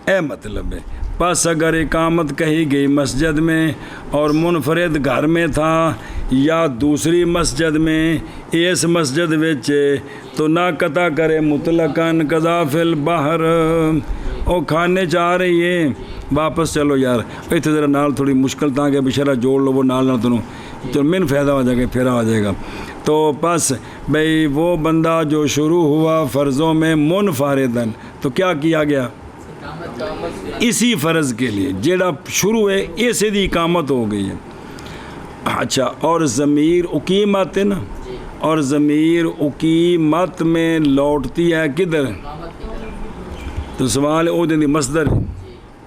Speaker 1: اے مطلب ہے پس اگر اقامت کہی گئی مسجد میں اور منفرد گھر میں تھا یا دوسری مسجد میں اس مسجد وچ تو نہ قطع کرے مطلقاً قضا فی البحر. او کھانے چاہ رہی ہے واپس چلو یار اتنے ذرا نال تھوڑی مشکل تھا کہ بشرا جوڑ لو وہ نال تو من فائدہ ہو جائے گا پھیرا ہو جائے گا. تو پس بھئی وہ بندہ جو شروع ہوا فرضوں میں منفردن تو کیا کیا گیا اسی فرض کے لیے جیڑا شروع ہے اسے دی اقامت ہو گئی ہے. اچھا اور ضمیر اقیمت ہے نا اور ضمیر اقیمت میں لوٹتی ہے کدھر؟ تو سوال او دیں دی مصدر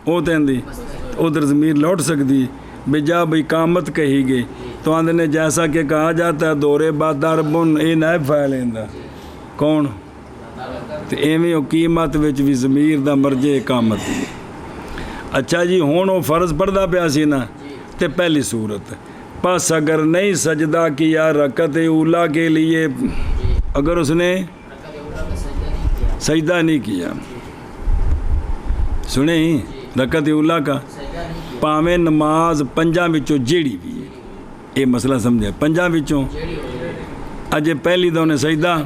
Speaker 1: او دیں دی ادھر ضمیر لوٹ سکتی بے جب اقامت کہی گئی تو آندھے نے جیسا کہ کہا جاتا ہے دورے بعد دربن اے نائب فائل ہے کون تو ایویں اقیمت وچ بھی ضمیر دا مرجع اقامت. اچھا جی ہون وہ فرض پڑھدا پیا سی نا تے پہلی صورت پس اگر نہیں سجدہ کیا رکعت اولا کے لیے اگر اس نے سجدہ نہیں کیا سنیں رکعت اولا کا پاویں نماز 5 وچوں جیڑی بھی ہے یہ مسئلہ سمجھے 5 وچوں اجے پہلی تو انہیں سجدہ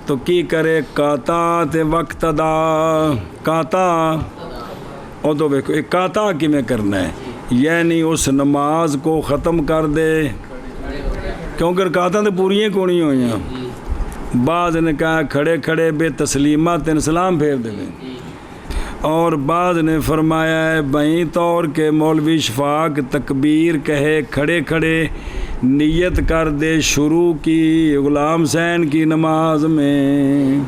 Speaker 1: تو کی کرے قاطع تے وقت دا قاطع او تو دیکھو ایک قاطع کی میں کرنا ہے یعنی اس نماز کو ختم کر دے کیونکہ قاطع تو پوریاں کونی ہوئی ہیں. بعض نے کہا کھڑے کھڑے بے تسلیمات سلام پھیر دے اور بعض نے فرمایا ہے بہیں طور کے مولوی شفاق تکبیر کہے کھڑے کھڑے نیت کر دے شروع کی غلام حسین کی نماز میں.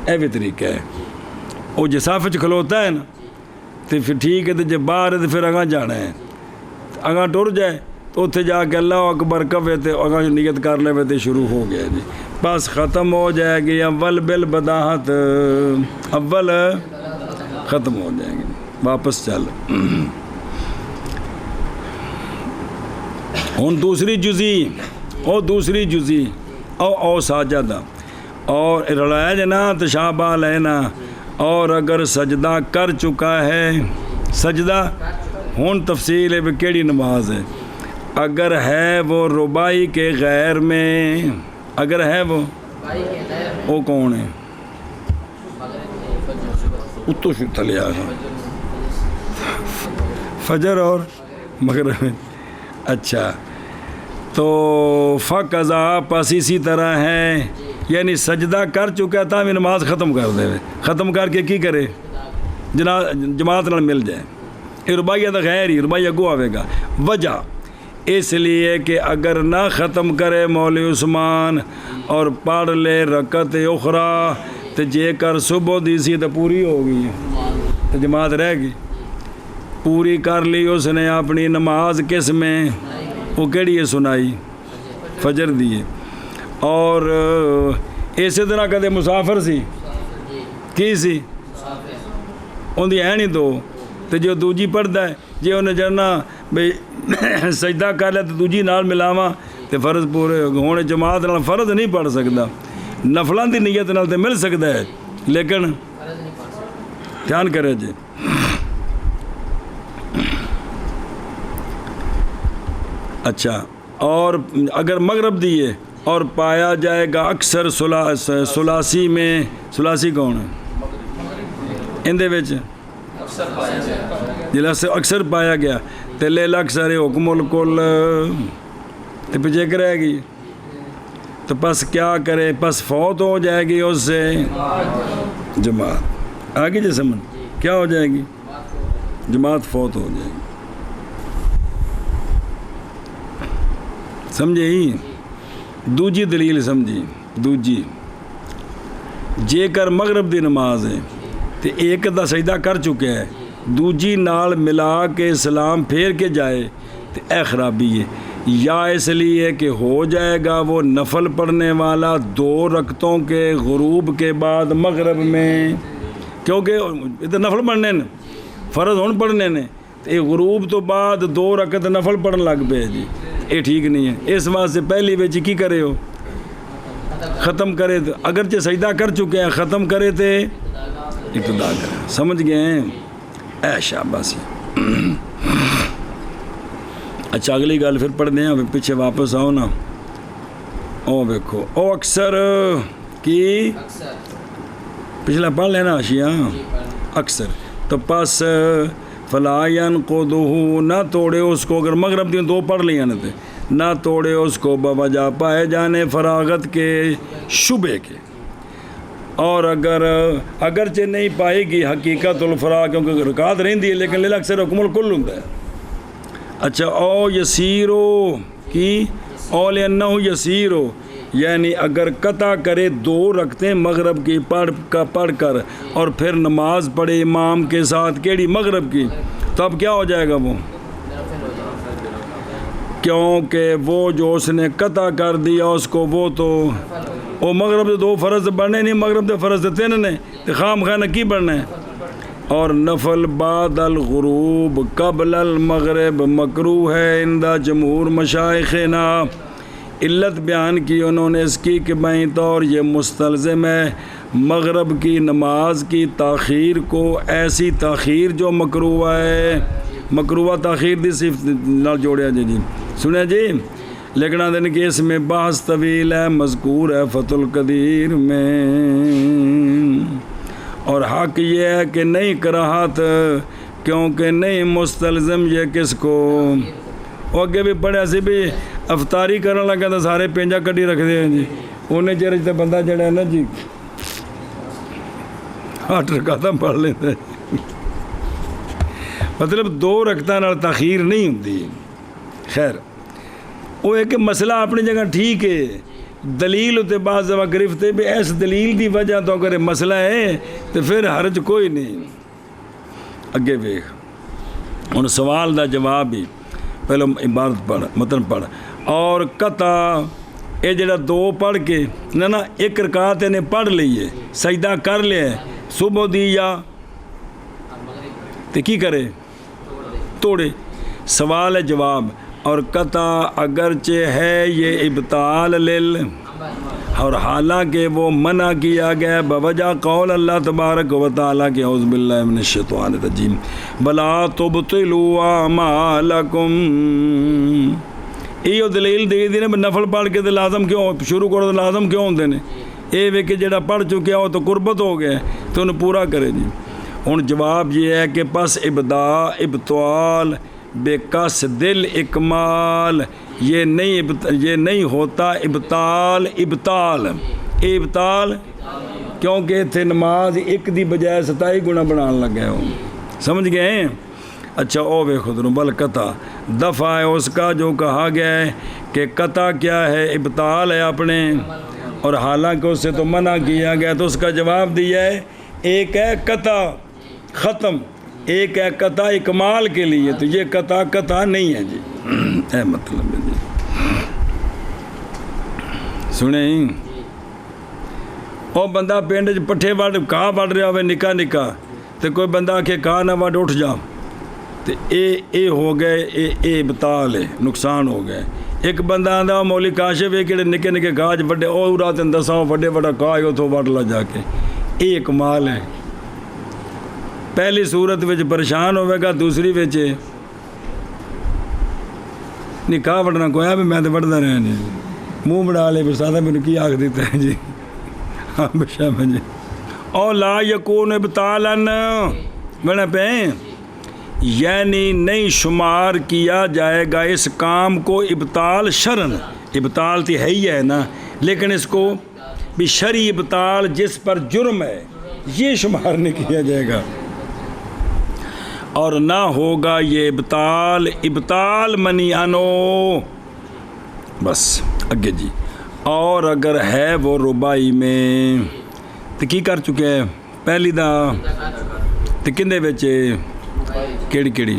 Speaker 1: اے بھی طریقہ ہے وہ جساف چ کھلوتا ہے نا تو پھر ٹھیک ہے تو جب باہر ہے تو پھر اگاں جانا ہے اگاں ٹر جائے تو اتنے جا کے اللہ اکبر کہے تو اگاں نیت کر لے تو شروع ہو گیا جی بس ختم ہو جائے گی. اول بالبداہت اول ختم ہو جائیں گے واپس چل. ہوں دوسری جزی او ساجدہ اور رلایا جنا تشابہ لینا اور اگر سجدہ کر چکا ہے سجدہ ہون تفصیل ہے کیڑی نماز ہے اگر ہے وہ ربائی کے غیر میں اگر ہے وہ کون ہے اتو تلیا فجر اور مغرب. اچھا تو فقضا پس اسی طرح ہے یعنی سجدہ کر چکا تھا بھی نماز ختم کر دے ختم کر کے کی کرے جماعت نال مل جائے. یہ رباعیہ تو غیر ہی رباعیہ اگو آئے گا. وجہ اس لیے کہ اگر نہ ختم کرے مولوی عثمان اور پڑھ لے رکعت اخرى تو جے کر صبح دی سی تو پوری ہو گئی تو جماعت رہ گئی. پوری کر لی اس نے اپنی نماز کس میں؟ وہ کیڑی ہے سنائی؟ فجر دی ہے۔ اور اسی طرح کدے مسافر سی کی سی اندی ہے نہیں تو جو دوجی پڑھتا ہے جی انہیں جرنا بھئی سجدہ کر لیا تو دوجی نال ملاواں تو فرض پورے ہونے جماعت نال فرض نہیں پڑھ سکتا، نفلاں دی نیت نال تے مل سکتا ہے لیکن دھیان کرے جی۔ اچھا، اور اگر مغرب دیے اور پایا جائے گا اکثر سلاسی میں، سلاسی کون ہے اندے وچ جلہ سے اکثر پایا گیا تے لیل اکثر حکم الکل تے پیچھے رہ گئی تو پس کیا کرے؟ پس فوت ہو جائے گی اس سے جماعت، آگے جی سمجھ کیا ہو جائے گی؟ جماعت فوت ہو جائے گی، سمجھے ہی؟ دوجی دلیل سمجھی، دوجی جے کر مغرب دی نماز ہے تو ایک دا سجدہ کر چکے ہے، دوجی نال ملا کے سلام پھیر کے جائے تو اے خرابی ہے، یا اس لیے کہ ہو جائے گا وہ نفل پڑھنے والا 2 رکعتوں کے غروب کے بعد مغرب میں، کیونکہ ادھر نفل پڑھنے نے فرض ہون پڑھنے نے تو غروب تو بعد 2 رکعت نفل پڑھن لگ پے جی، یہ ٹھیک نہیں ہے۔ اس واسطے پہلی بچی کی کرے ہو ختم کرے، تو اگرچہ سجدہ کر چکے ہیں ختم کرے تھے ابتدا کرے، سمجھ گئے ہیں؟ اے شاباش۔ اچھا اگلی گل پھر پڑھ دیں، پیچھے واپس آؤ نا، او دیکھو او اکثر کی پچھلا پڑھ لینا اشیاء اکثر، تو پس فلا ینقضہ نہ توڑے اس کو، اگر مغرب دی 2 پڑھ لیا نا نہ توڑے اس کو بوجہ پائے جانے فراغت کے شبے کے، اور اگرچہ نہیں پائے گی حقیقت الفراغ کیونکہ رکعت رہندی ہے لیکن لیل اکثر حکم الکل ہوتا ہے۔ اچھا، او یسیرو کی او لأنہ یسیرو، یعنی اگر قطع کرے 2 رکعتیں مغرب کی پڑھ کر اور پھر نماز پڑھے امام کے ساتھ کیڑی مغرب کی، تو اب کیا ہو جائے گا وہ؟ کیونکہ وہ جو اس نے قطع کر دیا اس کو وہ مغرب سے 2 فرض بڑھنے نہیں، مغرب سے فرض 3 نے تو خام خانہ کی بڑھنا ہے۔ اور نفل بعد الغروب قبل المغرب مکروہ ہے عند جمہور مشائخنا، علت بیان کی انہوں نے اس کی کہ بائیں طور یہ مستلزم ہے مغرب کی نماز کی تاخیر کو، ایسی تاخیر جو مکروہ ہے، مکروہ تاخیر دی صرف نال جوڑیا جی سنیں جی، لیکن آدھے کہ اس میں بحث طویل ہے، مذکور ہے فتح القدیر میں، اور حق یہ ہے کہ نہیں کراہت کیونکہ نہیں مستلزم یہ کس کو، وہ اگے بھی پڑھیا سی بھی افطاری کرنے لگا تو سارے پینجا کٹی رکھ دے ہیں جی، انہیں چہرے تے بندہ جڑا ہے نا جی 8 رکعتاں پڑھ لیتا ہے، مطلب 2 رکعتاں نال تاخیر نہیں ہوتی۔ خیر وہ ایک مسئلہ اپنی جگہ ٹھیک ہے، دلیل تے بعض دفعہ گرفتے بھی اس دلیل دی وجہ تو اگر مسئلہ ہے تو پھر حرج کوئی نہیں۔ اگے ویکھ ہن سوال دا جواب ہی پہلے عبارت پڑھ متن پڑھ، اور قطع یہ جڑا 2 پڑھ کے نہ 1 رکعت نے پڑھ لیے سجدہ کر لیا صبح دی یا تو کی کرے؟ توڑے۔ سوال ہے جواب، اور قطع اگرچہ ہے یہ ابطال لل، اور حالانکہ وہ منع کیا گیا بوجہ قول اللہ تبارک و تعالیٰ کے اعوذ باللہ من الشیطان الرجیم بلا تبطلوا اعمالکم، یہ دلیل دے دی نے نفل پڑھ کے تو لازم کیوں شروع کرو، تو لازم کیوں ہوندے نے؟ یہ وے کہ جڑا پڑھ چکیا ہو تو قربت ہو گیا تو انہیں پورا کرے جی۔ ہن جواب یہ ہے کہ پس ابطال بے قصد اکمال، یہ نہیں ہوتا ابطال کیونکہ تھے نماز 1 دی بجائے 27 گنا بنان لگے ہو، سمجھ گئے ہیں؟ اچھا او بے خود بل قطع دفع ہے اس کا جو کہا گیا ہے کہ قطع کیا ہے؟ ابطال ہے اپنے، اور حالانکہ اس سے تو منع کیا گیا، تو اس کا جواب دیا ہے ایک ہے قطع ختم، ایک ہے قطع کمال کے لیے، تو یہ قطع نہیں ہے جی، اے مطلب ہے جی، سنیں وہ بندہ پنڈ چ پٹھے وڈ گاہ وڈ رہا ہوئے نکا نکا، تو کوئی بندہ آکھے گاہ نہ وڈ اٹھ جا، تو اے ہو گئے، اے ابطال ہے، نقصان ہو گئے۔ ایک بندہ آندا مولی کاشف ہے کہ نکے نکے گاہ وڈے او رات دساں وڈے وڈا گاہ اتوں وڈ لا جا کے، یہ کمال ہے۔ پہلی صورت وچ پریشان ہوئے گا، دوسری وچ نکاح وڈنا کویا بھی میں تو وڈدا رہا جی، منہ بنا لے بسادہ مینوں کی آکھ دیتا ہے جی، ہاں بشا میں جی، او لا یکون ابطالن بنا پہ، یعنی نہیں شمار کیا جائے گا اس کام کو ابطال شرن، ابطال تو ہے ہی ہے نا، لیکن اس کو بھی شرعی ابطال جس پر جرم ہے یہ شمار نہیں کیا جائے گا، اور نہ ہوگا یہ ابطال منی انو، بس اگے جی، اور اگر ہے وہ ربائی میں تو کی کر چکے ہیں پہلی دا تو کندے بچے کیڑی کیڑی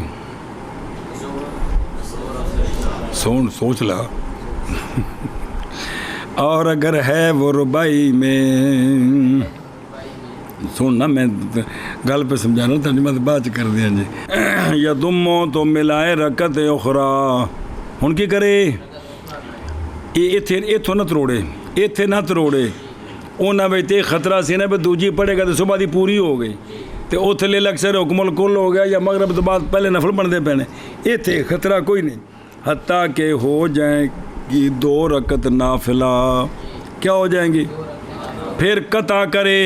Speaker 1: سوچ لا، اور اگر ہے وہ ربائی میں، سننا میں گل پہ سمجھانا تھا میں بعد چ کر دیا جی، یا دمو تو ملائے رکت اخرا، ہن کی کرے اتوں نہ تروڑے، اتنے نہ تروڑے، انہاں وچ تے خطرہ سی نا بھی دوجی پڑھے گا تو صبح دی پوری ہو گئی، تو اتنے لے اکثر حکم الکل ہو گیا، یا مغرب تو بعد پہلے نفل بنتے پینے، اتنے خطرہ کوئی نہیں، حتیٰ کہ ہو جائیں گی 2 رکعت نافلہ، کیا ہو جائیں گی، پھر قطع کرے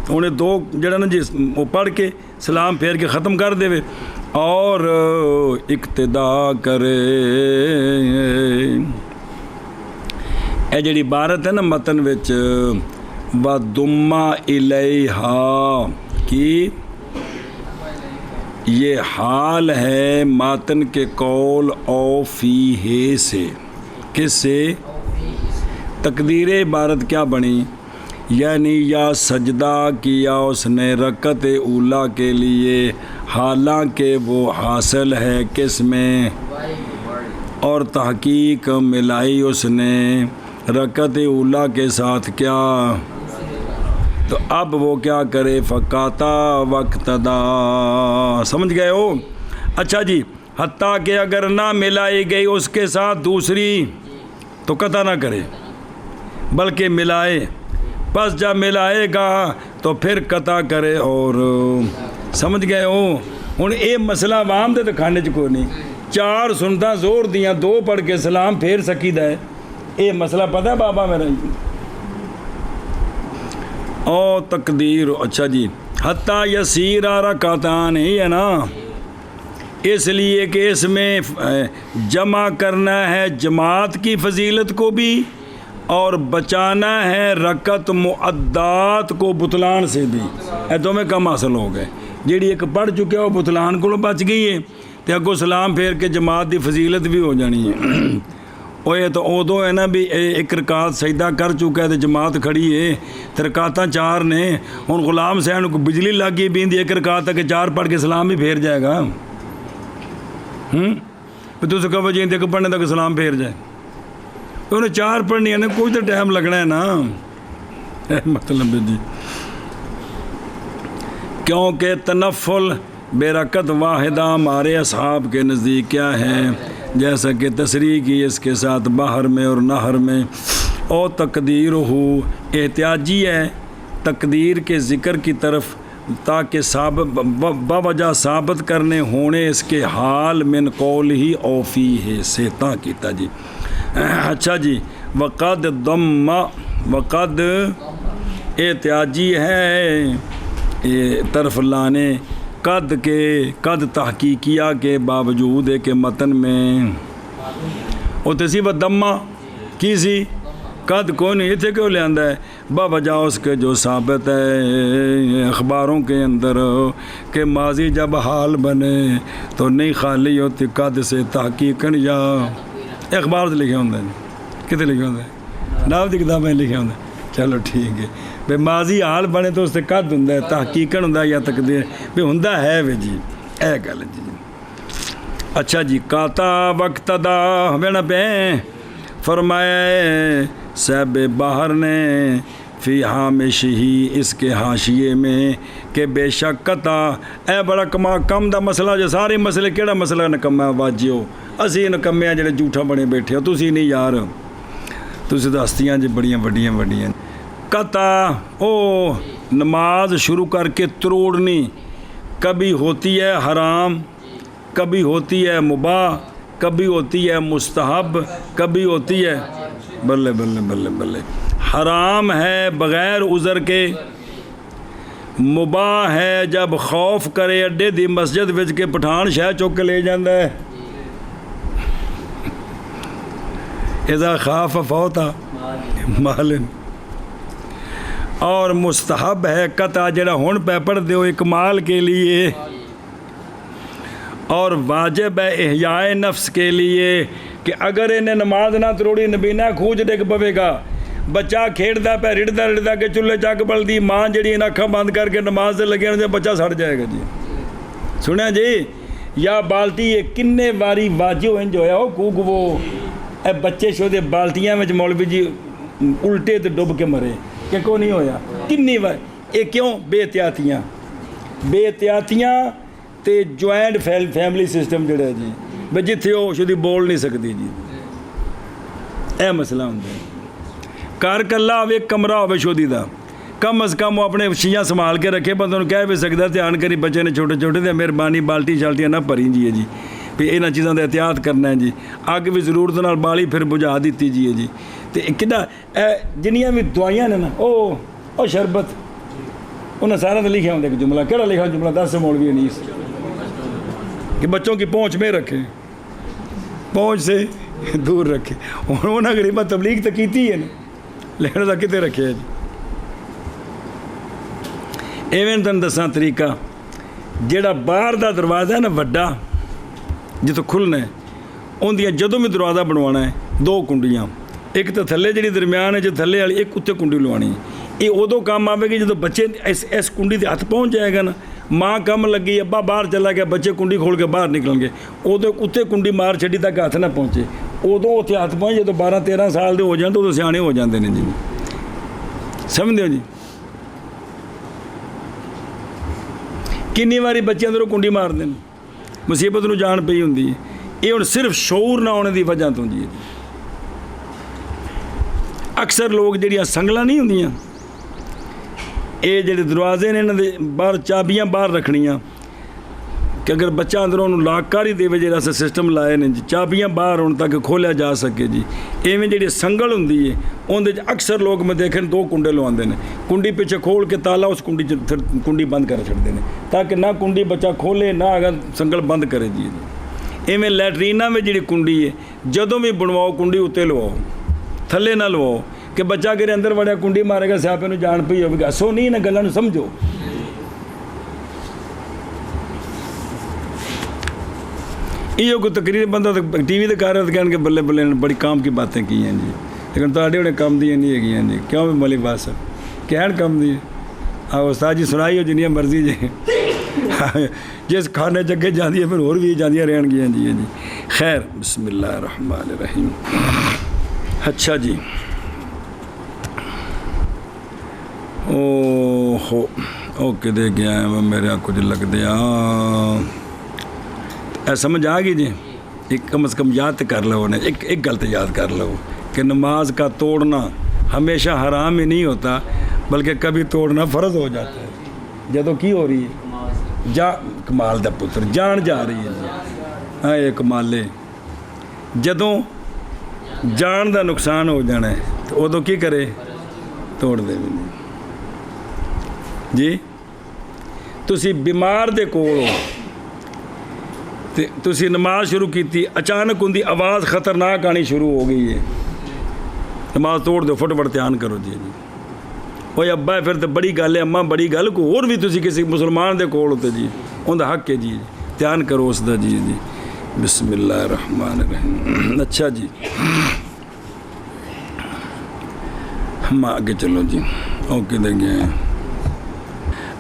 Speaker 1: انہیں 2 جڑا نا جی وہ پڑھ کے سلام پھیر کے ختم کر دے، اور اقتدا کرے۔ اے جڑی عبارت ہے نا متن وچ وَدُمَّ إِلَيْهَا کی، یہ حال ہے ماتن کے قول او فی ہے سے، کس سے، تقدیر عبارت کیا بنی، یعنی یا سجدہ کیا اس نے رکعت اولا کے لیے، حالانکہ وہ حاصل ہے کس میں، اور تحقیق ملائی اس نے رکعت اولا کے ساتھ کیا، تو اب وہ کیا کرے، فقاتا وقتدا، سمجھ گئے ہو؟ اچھا جی، حتیٰ کہ اگر نہ ملائی گئی اس کے ساتھ دوسری تو قطع نہ کرے بلکہ ملائے، بس جب ملائے گا تو پھر قطع کرے، اور سمجھ گئے ہو؟ ہن یہ مسئلہ عوام دے تو کھانے چ کوئی نہیں، 4 سنتاں زور دیاں 2 پڑھ کے سلام پھیر سکیدا ہے، یہ مسئلہ پتہ ہے بابا میرا، او تقدیر، اچھا جی، حتیٰ یسیر رکعتان ہی ہے نا، اس لیے کہ اس میں جمع کرنا ہے جماعت کی فضیلت کو بھی، اور بچانا ہے رکعت معدات کو بطلان سے بھی، اے دو میں کم حاصل ہو گئے، جیڑی ایک پڑھ چکے وہ بطلان کو بچ گئی ہے، تو اگو سلام پھیر کے جماعت دی فضیلت بھی ہو جانی ہے، وہ یہ تو ادو ہے نا بھی ایک رکعت سجدہ کر چکا ہے تو جماعت کھڑی ہے، تو رکعتاں 4 نے، ہن غلام سین کو بجلی لگ گئی بیندی ایک رکعت تک 4 پڑھ کے سلام بھی پھیر جائے گا، پھر تو کہو جی ایک پڑھنے تک سلام پھیر جائے، تو انہیں 4 پڑھنی ہے نا، کوئی تو ٹائم لگنا ہے نا، مطلب جی، کیونکہ تنفل بے رکعت واحدہ ہمارے اصحاب کے نزدیک کیا ہے، جیسا کہ تصریح کی اس کے ساتھ باہر میں اور نہر میں، او تقدیر ہو احتیاجی ہے تقدیر کے ذکر کی طرف، تاکہ باوجہ ثابت کرنے ہونے اس کے حال من قول ہی اوفی ہے سے تا کیتا جی، اچھا جی، وقد ضم، وقد احتیاجی ہے طرف لانے، قد کے قد تحقیقیہ کے باوجود ہے کہ متن میں وہ تسی و دمہ کی سی، قد کوئی نہیں اتنے کیوں لے آندا ہے، باوجہ اس کے جو ثابت ہے اخباروں کے اندر کہ ماضی جب حال بنے تو نہیں خالی ہوتی قد سے تحقیقاً، یا اخبار سے لکھے ہوندے ہیں، کتے لکھے ہوندے ہیں، ناو دی کتابیں لکھے ہوندے ہیں، ਚਲੋ ਠੀਕ ਹੈ ਵੀ ਮਾਜ਼ੀ ਹਾਲ ਬਣੇ ਤਾਂ ਉਸ ਤੇ ਕਦ ਹੁੰਦਾ ਹੈ, ਤਹਕੀਕਨ ਹੁੰਦਾ ਜਾਂ ਤਕਦੀਰ ਵੀ ਹੁੰਦਾ ਹੈ ਵੀ ਜੀ, ਇਹ ਗੱਲ ਜੀ। ਅੱਛਾ ਜੀ, ਕਾਤਾ ਵਕਤ ਦਾ ਹਮੇਂ ਪੈ فرمایا صاحب باہر نے فی ہامش ہی اس کے حاشیے میں کہ بے شک قطع اے بڑا کم دا مسئلہ جو سارے مسئلے کیڑا مسئلہ نکما واجیو اسی نکمے ہیں جڑے جھوٹا بنے بیٹھے ہو تسی نہیں یار تسی تو ہستیاں جی بڑیاں قطع او نماز شروع کر کے تروڑنی کبھی ہوتی ہے حرام کبھی ہوتی ہے مباح کبھی ہوتی ہے مستحب کبھی ہوتی ہے بلے بلے بلے بلے حرام ہے بغیر عذر کے مباح ہے جب خوف کرے اڈے دی مسجد وچ کے پٹھان شہ چک کے لے جاندہ ہے اذا خاف فوتا مالن اور مستحب ہے قطع جڑا ہون پہ پڑھ دیو اکمال کے لیے اور واجب ہے احیاء نفس کے لیے کہ اگر انہیں نماز نہ تروڑی نبینا کھوج ڈگ پوے گا بچہ کھیڑتا پہ رڑتا کہ چولہے چک بل دی ماں جڑی ان اکھاں بند کر کے نماز سے لگے ہونے بچہ سڑ جائے گا جی سنیا جی یا بالٹی یہ کنے واری واجو انج ہویا ہو کوگ وہ اے بچے شو دے بالٹیاں میں مولوی جی الٹے تے ڈب کے مرے کہ کو نہیں ہویا کنی وار یہ کیوں بے احتیاطیاں تے جوائنٹ فیملی سسٹم جڑا ہے جی بے جتھے ہو شدی بول نہیں سکتی جی اے مسئلہ ہوتا ہے کار کلا ہوئے کمرہ ہوئے شودی دا کم از کم وہ اپنے شیاں سنبھال کے رکھے بندوں نے کہہ بھی سکتا دھیان کری بچے نے چھوٹے چھوٹے دے مہربانی بالٹی شالٹیاں نہ پری جی ہے جی پھر انہاں چیزاں دا احتیاط کرنا ہے جی اگ بھی ضرورت نال بالی پھر بجھا دیتی جی ہے جی تے کنا جنیاں بھی دعائیاں نے نا او شربت انہاں سارا تو لکھا ہوتا ہے جملہ کیڑا لکھا جملہ 10 مولوی انیس کہ بچوں کی پہنچ میں رکھیں پہنچ سے دور رکھیں انہوں نے غریبہ تبلیغ تو کیتی ہے نا لیکن دا کتے رکھے ہے جی ایویں تن دساں طریقہ جیڑا باہر دا دروازہ ہے نا وڈا جتوں کھلنا ہے ان دیاں جدوں میں دروازہ بنوانا ہے 2 کنڈیاں ایک تو تھلے جڑی درمیان ہے جو تھلے والی ایک اتنے کنڈی لوانی ہے یہ ادو کام آئے گی جدو بچے اس کنڈی کے ہاتھ پہنچ جائے گا نا ماں کم لگی ابا باہر چلا گیا بچے کنڈی کھول کے باہر نکل گئے ادو اتنے کنڈی مار چڑی تک ہاتھ نہ پہنچے ادو اتنے ہاتھ پہنچ جب 12-13 سال کے ہو جان تو سیانے ہو جاتے ہیں جی سمجھتے ہو جی کنی واری بچے اندروں کنڈی مار دیں مصیبت نو جان پئی ہوں یہ ہوں صرف شعور نہ ہونے کی وجہ تو جی اکثر لوگ جڑیاں سنگلاں نہیں ہوندیاں یہ جڑے دروازے نے انہاں دے باہر چابیاں باہر رکھنیاں کہ اگر بچہ اندروں لاک کاری دے جڑا سا سسٹم لائے نے جی چابیاں باہر ہونے تاکہ کھولیا جا سکے جی ایویں جڑی سنگل ہوندی ہے اندر اکثر لوگ میں دیکھیں 2 کنڈے لواندے نے کنڈی پیچھے کھول کے تالا اس کنڈی بند کر چھڑتے ہیں تاکہ نہ کنڈی بچہ کھولے نہ اگر سنگل بند کرے جی ایویں لیٹرینہ میں جڑی کنڈی ہے جدوں بھی بنواؤ کنڈی اتنے لواؤ تھلے نہ لواؤ کہ بچہ کرے اندر وڑیا کنڈی مارے گا سیاپے نو جان پئی ہوگی ہسو نہیں نہ گلاں نو سمجھو یہ کوئی تقریر بندہ ٹی وی تے کر رہا کہن کہ بلے بلے بڑی کام کی باتیں کی ہیں جی لیکن تہاڈے ہونے کام دی نہیں ہے جی کیوں بھی ملک بات صاحب کہن کام دی استاد جی سنائی ہو جنیاں مرضی جی جس کھانے جگے جاندی ہے پھر اور بھی جاندیاں رہن گیاں جی خیر بسم اللہ الرحمن الرحیم اچھا جی اوکے دے گیا ہے میرے کچھ لگ دیا سمجھ آ گئی جی ایک کم از کم یاد کر لو نے ایک غلط یاد کر لو کہ نماز کا توڑنا ہمیشہ حرام ہی نہیں ہوتا بلکہ کبھی توڑنا فرض ہو جاتا ہے جدوں کی ہو رہی ہے کمال دا پتر جان جا رہی ہے ہاں یہ کمالے جدوں جان دا نقصان ہو جانا ہے تو ادو کی کرے توڑ دے بھی نہیں جی تسی بیمار دے کول ہو تسی نماز شروع کی تھی اچانک ان دی آواز خطرناک آنی شروع ہو گئی ہے نماز توڑ دو فٹ فٹ دھیان کرو جی وہ ابا پھر تو بڑی گل ہے اماں بڑی گل کو اور بھی تسی کسی مسلمان دے کول ہوتے جی ان دا حق ہے جی دھیان کرو اس دا جی بسم اللہ الرحمن الرحیم اچھا جی ہم آگے چلو جی اوکے دیکھیں.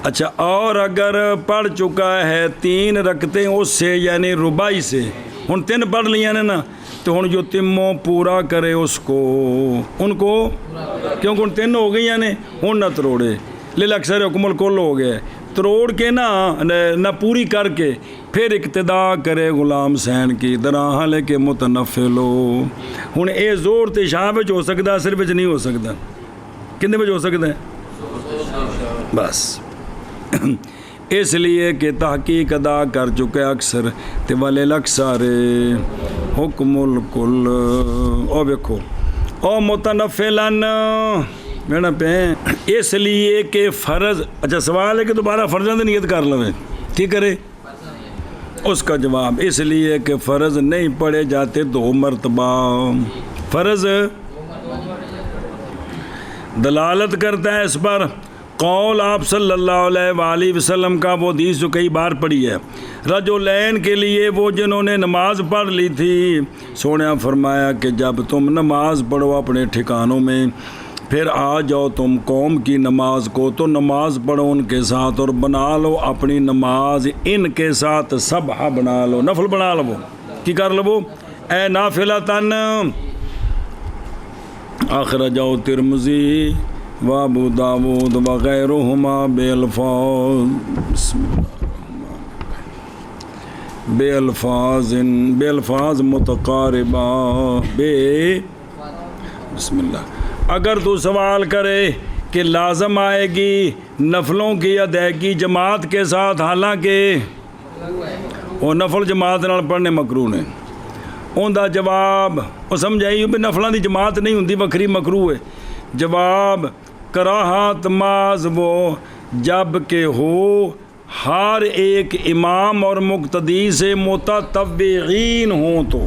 Speaker 1: اچھا اور اگر پڑھ چکا ہے 3 رکعتیں اس سے یعنی رباعی سے, ہن 3 پڑھ لیاں نے نا, تو ہن جو تمو پورا کرے اس کو ان کو, کیونکہ ہن 3 ہو گئی نے, ہن نہ تروڑے. للاکثر حکم الکل ہو گیا, تروڑ کے نہ پوری کر کے پھر اقتدا کرے غلام حسین کی دراں لے کے متنفل ہو. ہن اے زور تے شاہ وچ ہو سکدا, اثر وچ نہیں ہو سکدا. کنے وچ ہو سکدا ہے؟ بس اس لیے کہ تحقیق ادا کر چکے اکثر تے وللاکثر حکم الکل. او دیکھو او متنفلن میرا پہ اس لیے کہ فرض. اچھا سوال ہے کہ دوبارہ فرضاں دی نیت کر لوے, ٹھیک کرے. اس کا جواب اس لیے کہ فرض نہیں پڑھے جاتے 2 مرتبہ. فرض دلالت کرتا ہے اس پر قول آپ صلی اللہ علیہ وآلہ وسلم کا, وہ حدیث جو کئی بار پڑھی ہے, رجلین کے لیے وہ جنہوں نے نماز پڑھ لی تھی. سونے فرمایا کہ جب تم نماز پڑھو اپنے ٹھکانوں میں, پھر آ جاؤ تم قوم کی نماز کو, تو نماز پڑھو ان کے ساتھ اور بنا لو اپنی نماز ان کے ساتھ سبحہ بنا لو, نفل بنا لو. کی کر لو اے نافلتن. اخرجہ ترمذی و ابو داود وغیرہما بے الفاظ متقاربہ بسم اللہ. اگر تو سوال کرے کہ لازم آئے گی نفلوں کی ادائیگی جماعت کے ساتھ, حالانکہ وہ نفل جماعت نال پڑھنے مکروہ نے, ان دا جواب وہ سمجھائی بھی نفلاں دی جماعت نہیں ہوندی, وکری مکروہ ہے. جواب کراہت ماز وہ جب کہ ہو ہر ایک امام اور مقتدی سے متطوعین ہوں. تو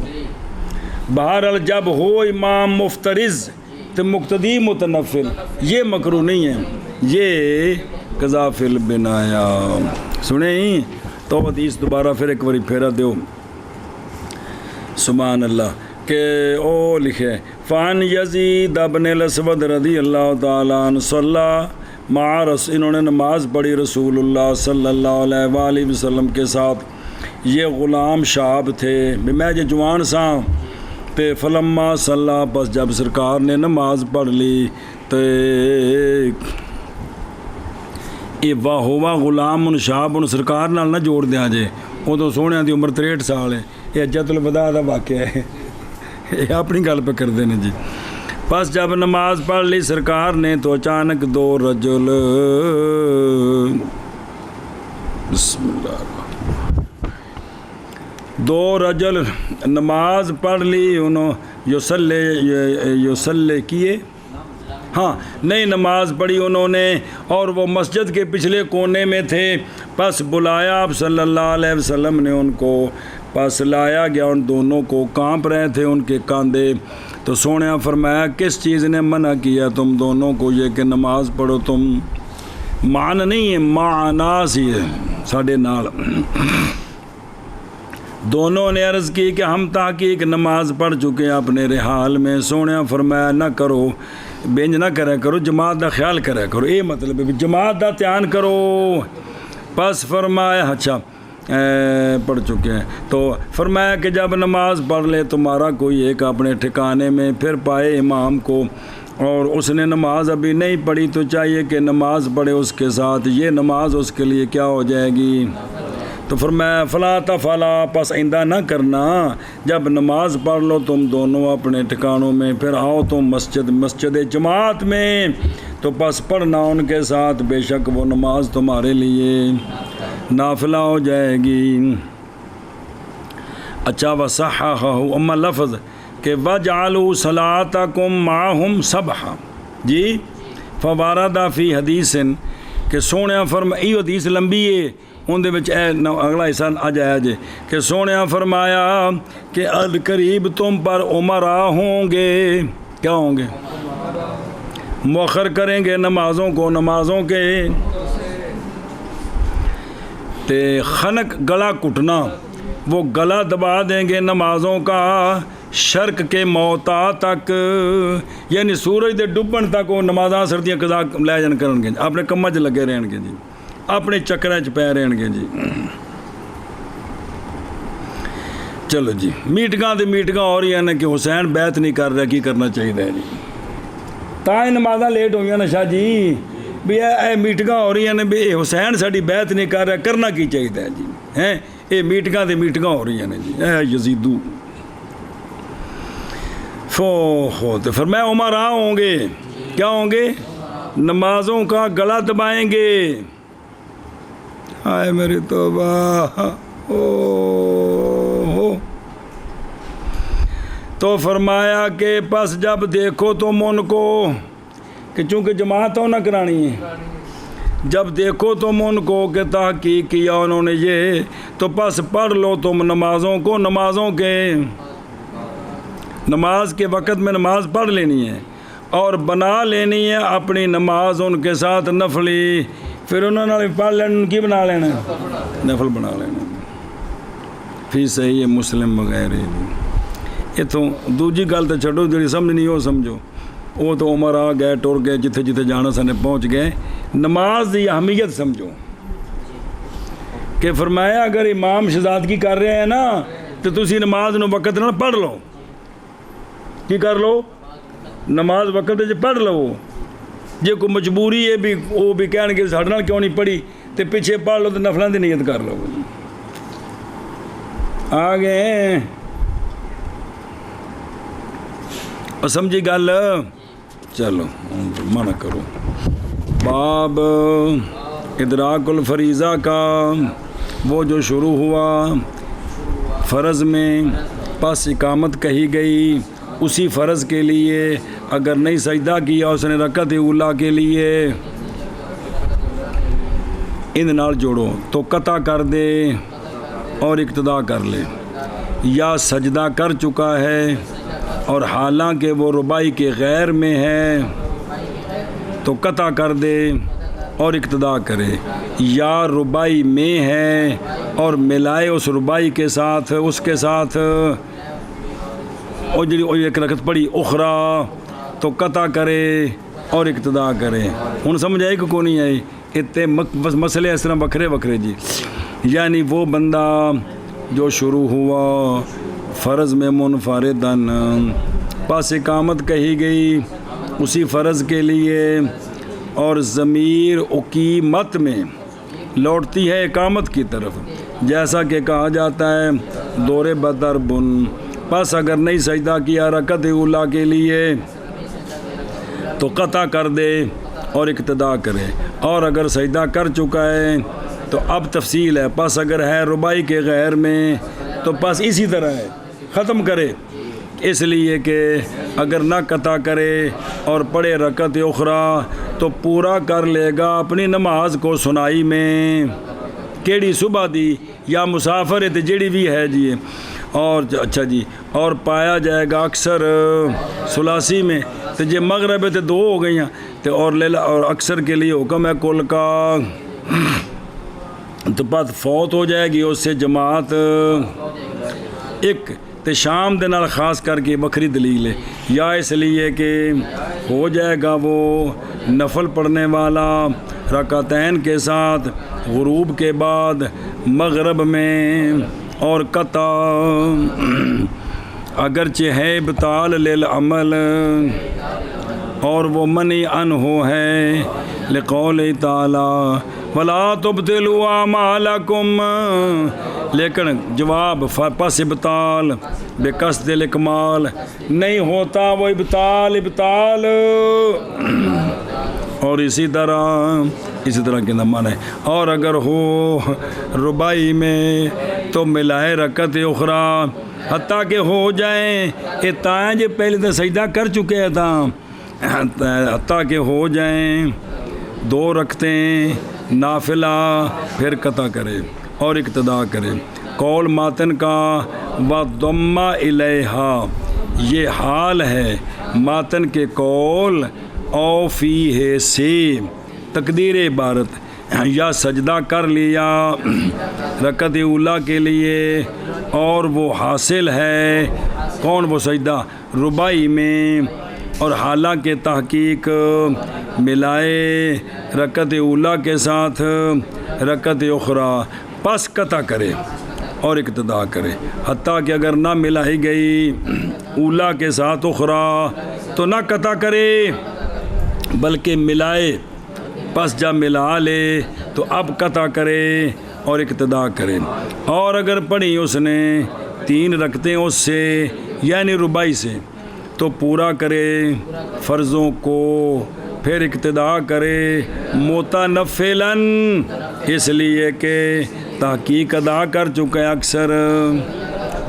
Speaker 1: بہرحال جب ہو امام مفترض تو مقتدی متنفل, یہ مکروہ نہیں ہے, یہ قضا فی البنایا. سنیں تو حدیث دوبارہ پھر ایک باری پھیرا دیو. سبحان اللہ. کہ او لکھے فان یزید ابن الاسود رضی اللہ تعالیٰ عنہ صلی مع رسول, انہوں نے نماز پڑھی رسول اللہ صلی اللہ علیہ وآلہ وسلم کے ساتھ. یہ غلام شاب تھے, میں جو جوان سا پہ فلما صلی, بس جب سرکار نے نماز پڑھ لی تو اے واہ ہوا غلام ان شاب ان سرکار نال نہ جوڑ دیا جے, وہ تو سونے دی عمر 63 سال ہے. یہ حجۃ الوداع دا واقعہ ہے, یہ اپنی گل پہ کر دینے جی. بس جب نماز پڑھ لی سرکار نے تو اچانک 2 رجل بسم اللہ 2 رجل نماز پڑھ لی, انہوں یصلی کیے, ہاں نہیں نماز پڑھی انہوں نے, اور وہ مسجد کے پچھلے کونے میں تھے. پس بلایا آپ صلی اللہ علیہ وسلم نے ان کو, پس لایا گیا ان دونوں کو, کانپ رہے تھے ان کے کاندھے. تو سونے فرمایا کس چیز نے منع کیا تم دونوں کو یہ کہ نماز پڑھو؟ تم مان نہیں ہے, معناس ہی ہے ساڑھے نال. دونوں نے عرض کی کہ ہم تحقیق نماز پڑھ چکے ہیں اپنے رحال میں. سونے فرمایا نہ کرو, بینج نہ کرے کرو, جماعت دا خیال کرے کرو. یہ مطلب ہے جماعت دا دھیان کرو. پس فرمایا اچھا پڑھ چکے ہیں. تو فرمایا کہ جب نماز پڑھ لے تمہارا کوئی ایک اپنے ٹھکانے میں, پھر پائے امام کو اور اس نے نماز ابھی نہیں پڑھی, تو چاہیے کہ نماز پڑھے اس کے ساتھ. یہ نماز اس کے لیے کیا ہو جائے گی؟ تو فرمایا فلا تفعلا, پس آئندہ نہ کرنا. جب نماز پڑھ لو تم دونوں اپنے ٹھکانوں میں, پھر آؤ تم مسجد جماعت میں, تو پس پڑھنا ان کے ساتھ, بے شک وہ نماز تمہارے لیے نافلہ ہو جائے گی. اچھا وصححہ, اما لفظ کہ وَجْعَلُوا صَلَاتَكُمْ مَعَهُمْ سَبْحًا, جی فوارد فی حدیث کہ سونے فرمایا, یہ حدیث لمبی ہے, ان دے وچ اگلا حصہ آ جایا جے کہ سونے فرمایا کہ القریب تم پر عمرا ہوں گے. کیا ہوں گے؟ مؤخر کریں گے نمازوں کو, نمازوں کے تے خنق گلا کٹنا, وہ گلا دبا دیں گے نمازوں کا. شرق کے موتا تک یعنی سورج دے ڈبن تک وہ نمازاں سردیاں قضا لے جان کرن گے اپنے کماں 'چ لگے رہن گے جی اپنے چکراں 'چ پے رہن گے جی چلو جی میٹنگاں تے میٹنگاں ہو رہی ہیں کہ حسین بیعت نہیں کر رہا کی کرنا چاہیے جی تاں نمازاں لیٹ ہوئی ہیں شاہ جی بھی اے میٹنگاں ہو رہی ہیں بھی حسین ساڈی بیعت نہیں کر رہا کرنا کی چاہیے جی ہیں یہ میٹنگاں تے میٹنگاں ہو رہی ہیں جی اے یزیدو تو فرمایا عمراء ہوں گے کیا ہوں گے نمازوں کا گلا دبائیں گے ہائے میری توبہ تو فرمایا کہ پس جب دیکھو تم ان کو کہ چونکہ جماعت نہ کرانی ہے جب دیکھو تم ان کو کہ تحقیق کیا انہوں نے یہ تو پس پڑھ لو تم نمازوں کو نمازوں کے نماز کے وقت میں نماز پڑھ لینی ہے اور بنا لینی ہے اپنی نماز ان کے ساتھ نفلی پھر انہوں نے پڑھ لینا کی بنا لینا نفل بنا لینا فی صحیح مسلم وغیرہ یہ تو دوجی گل تو چھڈو جی سمجھ نہیں وہ سمجھو وہ تو عمر آ گئے ٹر گئے جتھے جتھے جانا سنے پہنچ گئے نماز کی اہمیت سمجھو کہ فرمایا اگر امام شہزادگی کر رہے ہیں نا تو تسی نماز نو وقت نہ پڑھ لو کی کر لو نماز وقت پڑھ لو جے کوئی مجبوری ہے بھی وہ بھی کہن گے ساڈے نال کیوں نہیں پڑھی تو پیچھے پڑھ لو تو نفلاں دی نیت کر لو آ گئے اور سمجھی گل چلو منع کرو باب ادراک الفریضہ کا وہ جو شروع ہوا فرض میں پس اقامت کہی گئی اسی فرض کے لیے اگر نہیں سجدہ کیا اس نے رکعت اولا کے لیے ان نال جوڑو تو قطع کر دے اور اقتدا کر لے یا سجدہ کر چکا ہے اور حالانکہ وہ ربائی کے غیر میں ہے تو قطع کر دے اور اقتدا کرے یا ربائی میں ہے اور ملائے اس ربائی کے ساتھ اس کے ساتھ اور جی ایک رکعت پڑھی اخرى تو قطع کرے اور اقتدا کرے ہن سمجھ آئی کہ کون نہیں آئی اتنے مسئلے اس طرح وکھرے وکھرے جی یعنی وہ بندہ جو شروع ہوا فرض میں منفردن پس اقامت کہی گئی اسی فرض کے لیے اور ضمیر اقیمت میں لوٹتی ہے اقامت کی طرف جیسا کہ کہا جاتا ہے دور بدر بن پس اگر نہیں سجدہ کیا رکعت اولا کے لیے تو قطع کر دے اور اقتدا کرے اور اگر سجدہ کر چکا ہے تو اب تفصیل ہے پس اگر ہے ربائی کے غیر میں تو پس اسی طرح ہے ختم کرے اس لیے کہ اگر نہ قطع کرے اور پڑھے رکعت اخرى تو پورا کر لے گا اپنی نماز کو سنائی میں کیڑی صبح دی یا مسافر ہے جیڑی بھی ہے جی اور اچھا جی اور پایا جائے گا اکثر ثلاثی میں تو جی مغرب تو 2 ہو گئی ہیں تو اور اکثر کے لیے حکم ہے کل کا تو بعد فوت ہو جائے گی اس سے جماعت ایک تو شام دے نال خاص کر کے بکری دلیل ہے یا اس لیے کہ ہو جائے گا وہ نفل پڑھنے والا رکعتین کے ساتھ غروب کے بعد مغرب میں اور قطع اگرچہ ہے ابطال للعمل اور وہ منی عنہ ہے لقول تعالی وَلَا تُبْطِلُوا أَعْمَالَكُمْ لیکن جواب پس ابطال بقصد الاکمال نہیں ہوتا وہ ابطال اور اسی طرح کے نمان ہے اور اگر ہو ربائی میں تو ملائے رکعت اخرى حتیٰ کہ ہو جائیں اتائیں جو پہلے تو سجدہ کر چکے ہیں حتیٰ کہ ہو جائیں 2 رکعتیں نافلہ پھر قطع کرے اور اقتدا کرے قول ماتن کا وَضَمَّ إِلَيْهَا یہ حال ہے ماتن کے قول او فیہ سے تقدیر عبارت یا سجدہ کر لیا رکعت اولا کے لیے اور وہ حاصل ہے کون وہ سجدہ؟ ربائی میں، اور حالانکہ تحقیق ملائے رکعت اولا کے ساتھ رکعت اخری، پس قطع کرے اور اقتدا کرے، حتیٰ کہ اگر نہ ملائی گئی اولا کے ساتھ اخری تو نہ قطع کرے بلکہ ملائے، پس جب ملا لے تو اب قطع کرے اور اقتدا کرے۔ اور اگر پڑھی اس نے 3 رکعتیں اس سے یعنی ربائی سے تو پورا کرے فرضوں کو، پھر اقتدا کرے متنفلاً، اس لیے کہ تحقیق ادا کر چکا ہے اکثر،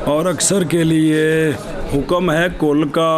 Speaker 1: اور اکثر کے لیے حکم ہے کل کا۔